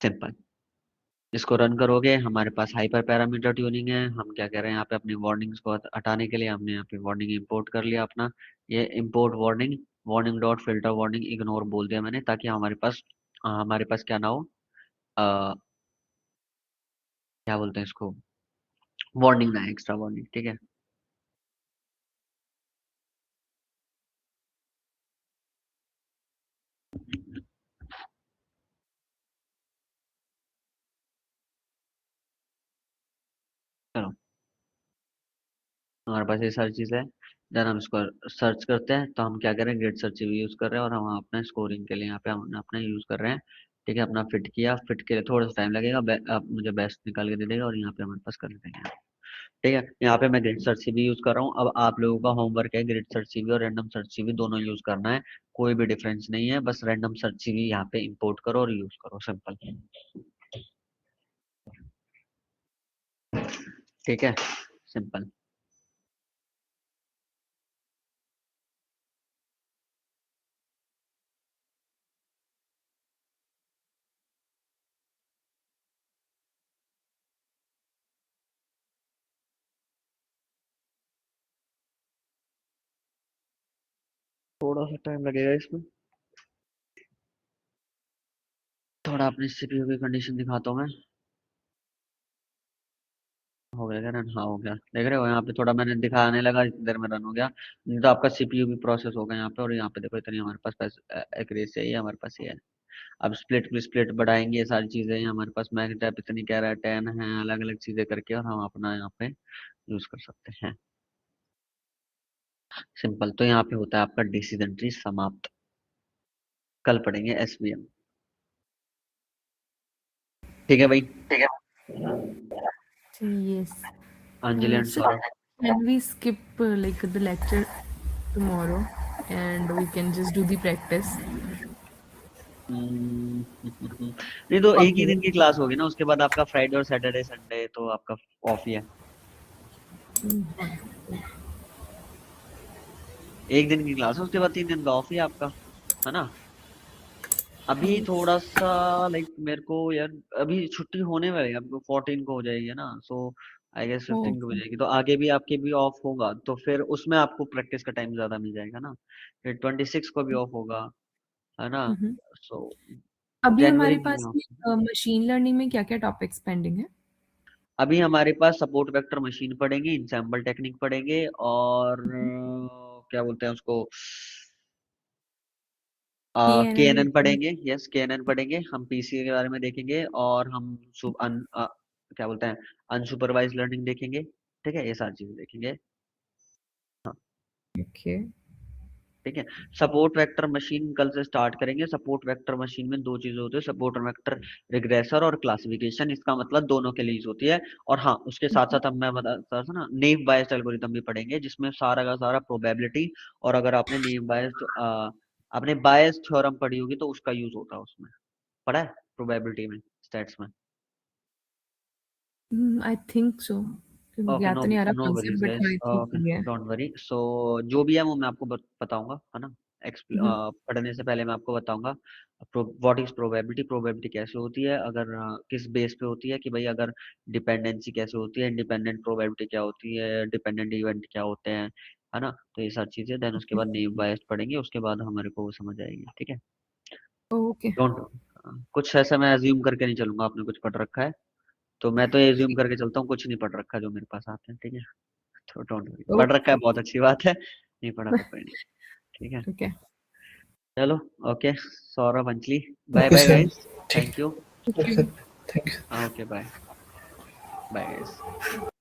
सिंपल। इसको रन करोगे, हमारे पास हाइपर पैरामीटर ट्यूनिंग है। हम क्या कह रहे हैं यहाँ पे, अपनी वार्निंग्स को हटाने के लिए हमने यहाँ पे वार्निंग इंपोर्ट कर लिया अपना, ये import warning, warning dot filter warning ignore बोल दिया मैंने, ताकि हमारे पास क्या ना हो, क्या बोलते हैं इसको, वार्निंग ना, एक्स्ट्रा वार्निंग, ठीक है। चलो, हमारे पास ये सारी चीज है। देन हम इसको सर्च करते हैं, तो हम क्या करें, ग्रिड सर्च भी यूज कर रहे हैं, और हम अपने स्कोरिंग के लिए यहाँ पे हम अपना यूज कर रहे हैं, ठीक है। अपना फिट किया, फिट के लिए थोड़ा सा टाइम लगेगा, अब मुझे बेस्ट निकाल के दे देगा, और यहाँ पे हमारे पास कर देंगे, ठीक है। यहाँ पे मैं ग्रिड सर्च भी यूज कर रहा हूँ। अब आप लोगों का होमवर्क है ग्रिड सर्च भी और रैंडम सर्च भी दोनों यूज करना है, कोई भी डिफरेंस नहीं है, बस रैंडम सर्च भी यहाँ पे इंपोर्ट करो और यूज करो, सिंपल, ठीक है, सिंपल। थोड़ा सा टाइम लगेगा इसमें, थोड़ा अपनी सीपीयू की कंडीशन दिखाता हूँ मैं। हो गया क्या रन? हाँ हो गया, देख रहे हो यहाँ पे थोड़ा मैंने दिखाने लगा, इतनी देर में रन हो गया। नहीं तो आपका सीपीयू भी प्रोसेस होगा यहाँ पे, और यहाँ पे देखो इतनी हमारे पास एक्यूरेसी है, ये हमारे पास ये है। अब स्प्लिट बढ़ाएंगे, ये सारी चीजें हैं हमारे पास, मैक्स डेप्थ इतनी कह रहा है 10 है, अलग अलग चीजें करके, और हम अपना यहाँ पे यूज कर सकते हैं, सिंपल। तो यहाँ पे होता है आपका डिसीजन ट्री समाप्त। कल पढ़ेंगे एसवीएम, ठीक है भाई, ठीक है। Yes. Anjali and So Saurabh, can we skip like the lecture tomorrow and we can just do the practice? नहीं तो एक ही दिन की क्लास होगी ना, उसके बाद आपका फ्राइडे और सैटरडे संडे तो आपका ऑफ ही है। 1 दिन की क्लास है, उसके बाद 3 दिन का ऑफ ही है आपका, है ना। अभी थोड़ा सा लाइक मेरे को यार अभी छुट्टी होने वाली है, आपको 14 को हो जाएगी ना, सो आई गेस 15 को हो ओके। जाएगी, तो आगे भी आपके भी ऑफ होगा, तो फिर उसमें आपको प्रैक्टिस का टाइम ज्यादा मिल जाएगा ना। फिर 26 को भी ऑफ होगा, है ना। हम्म। सो अभी हमारे जनवरी में पास off है। में मशीन लर्निंग में क्या-क्या टॉपिक्स पेंडिंग है? अभी हमारे पास सपोर्ट वेक्टर मशीन पढ़ेंगे, इंसैम्बल टेक्निक पढ़ेंगे, और हुँ, क्या बोलते हैं उसको, KNN केएनएन पढ़ेंगे, यस केएनएन पढ़ेंगे, हम पीसी के बारे में देखेंगे, और हम क्या बोलते हैं, अनसुपरवाइज लर्निंग देखेंगे, ठीक है, ये सारी चीजें देखेंगे। ओके। ठीक है। सपोर्ट वेक्टर मशीन कल से स्टार्ट करेंगे। सपोर्ट वेक्टर मशीन में 2 चीजें होती है, सपोर्ट वेक्टर रिग्रेसर और क्लासिफिकेशन, इसका मतलब दोनों के लिए यूज होती है। और हाँ, उसके साथ हुँ, साथ हम मैं बताता था ना, नेव बायस्ड एल्गोरिथम भी पढ़ेंगे, जिसमें सारा का सारा प्रोबेबिलिटी, और अगर आपने नेव बायस्ड आपने बायस थ्योरम पढ़ी होगी तो उसका यूज होता है उसमें, पढ़ा है प्रोबेबिलिटी में, स्टैट्स में। I think so. ओके, याद नो तो नहीं आ रहा no concept worries but guys, I think okay, ये है। Don't worry. सो जो भी है वो मैं आपको बताऊंगा, है ना। हुँ, पढ़ने से पहले मैं आपको बताऊंगा व्हाट इज प्रोबेबिलिटी, प्रोबेबिलिटी कैसे होती है, अगर किस बेस पे होती है, कि भाई अगर डिपेंडेंसी कैसे होती है, इंडिपेंडेंट प्रोबेबिलिटी क्या होती है, डिपेंडेंट इवेंट क्या होते हैं, है ना। तो ये सारी चीजें, देन उसके ओके, बाद नेव बायस्ड पढ़ेंगे, उसके बाद हमारे को वो समझ आएगी, ठीक है। ओके, डोंट कुछ ऐसा मैं अज्यूम करके नहीं चलूंगा आपने कुछ पढ़ रखा है, तो मैं तो एज्यूम करके चलता हूँ कुछ नहीं पढ़ रखा जो मेरे पास आते हैं, ठीक है। तो डोंट वरी, पढ़ रखा है ओके, बहुत अच्छी बात है, नहीं पढ़ा तो कोई नहीं, ठीक है। ठीक है, चलो, okay, Saurabh, Anjali, bye okay bye sir, guys, ठीक थैंक है, you. Thank okay you. Sir, thank you. Okay, bye bye guys.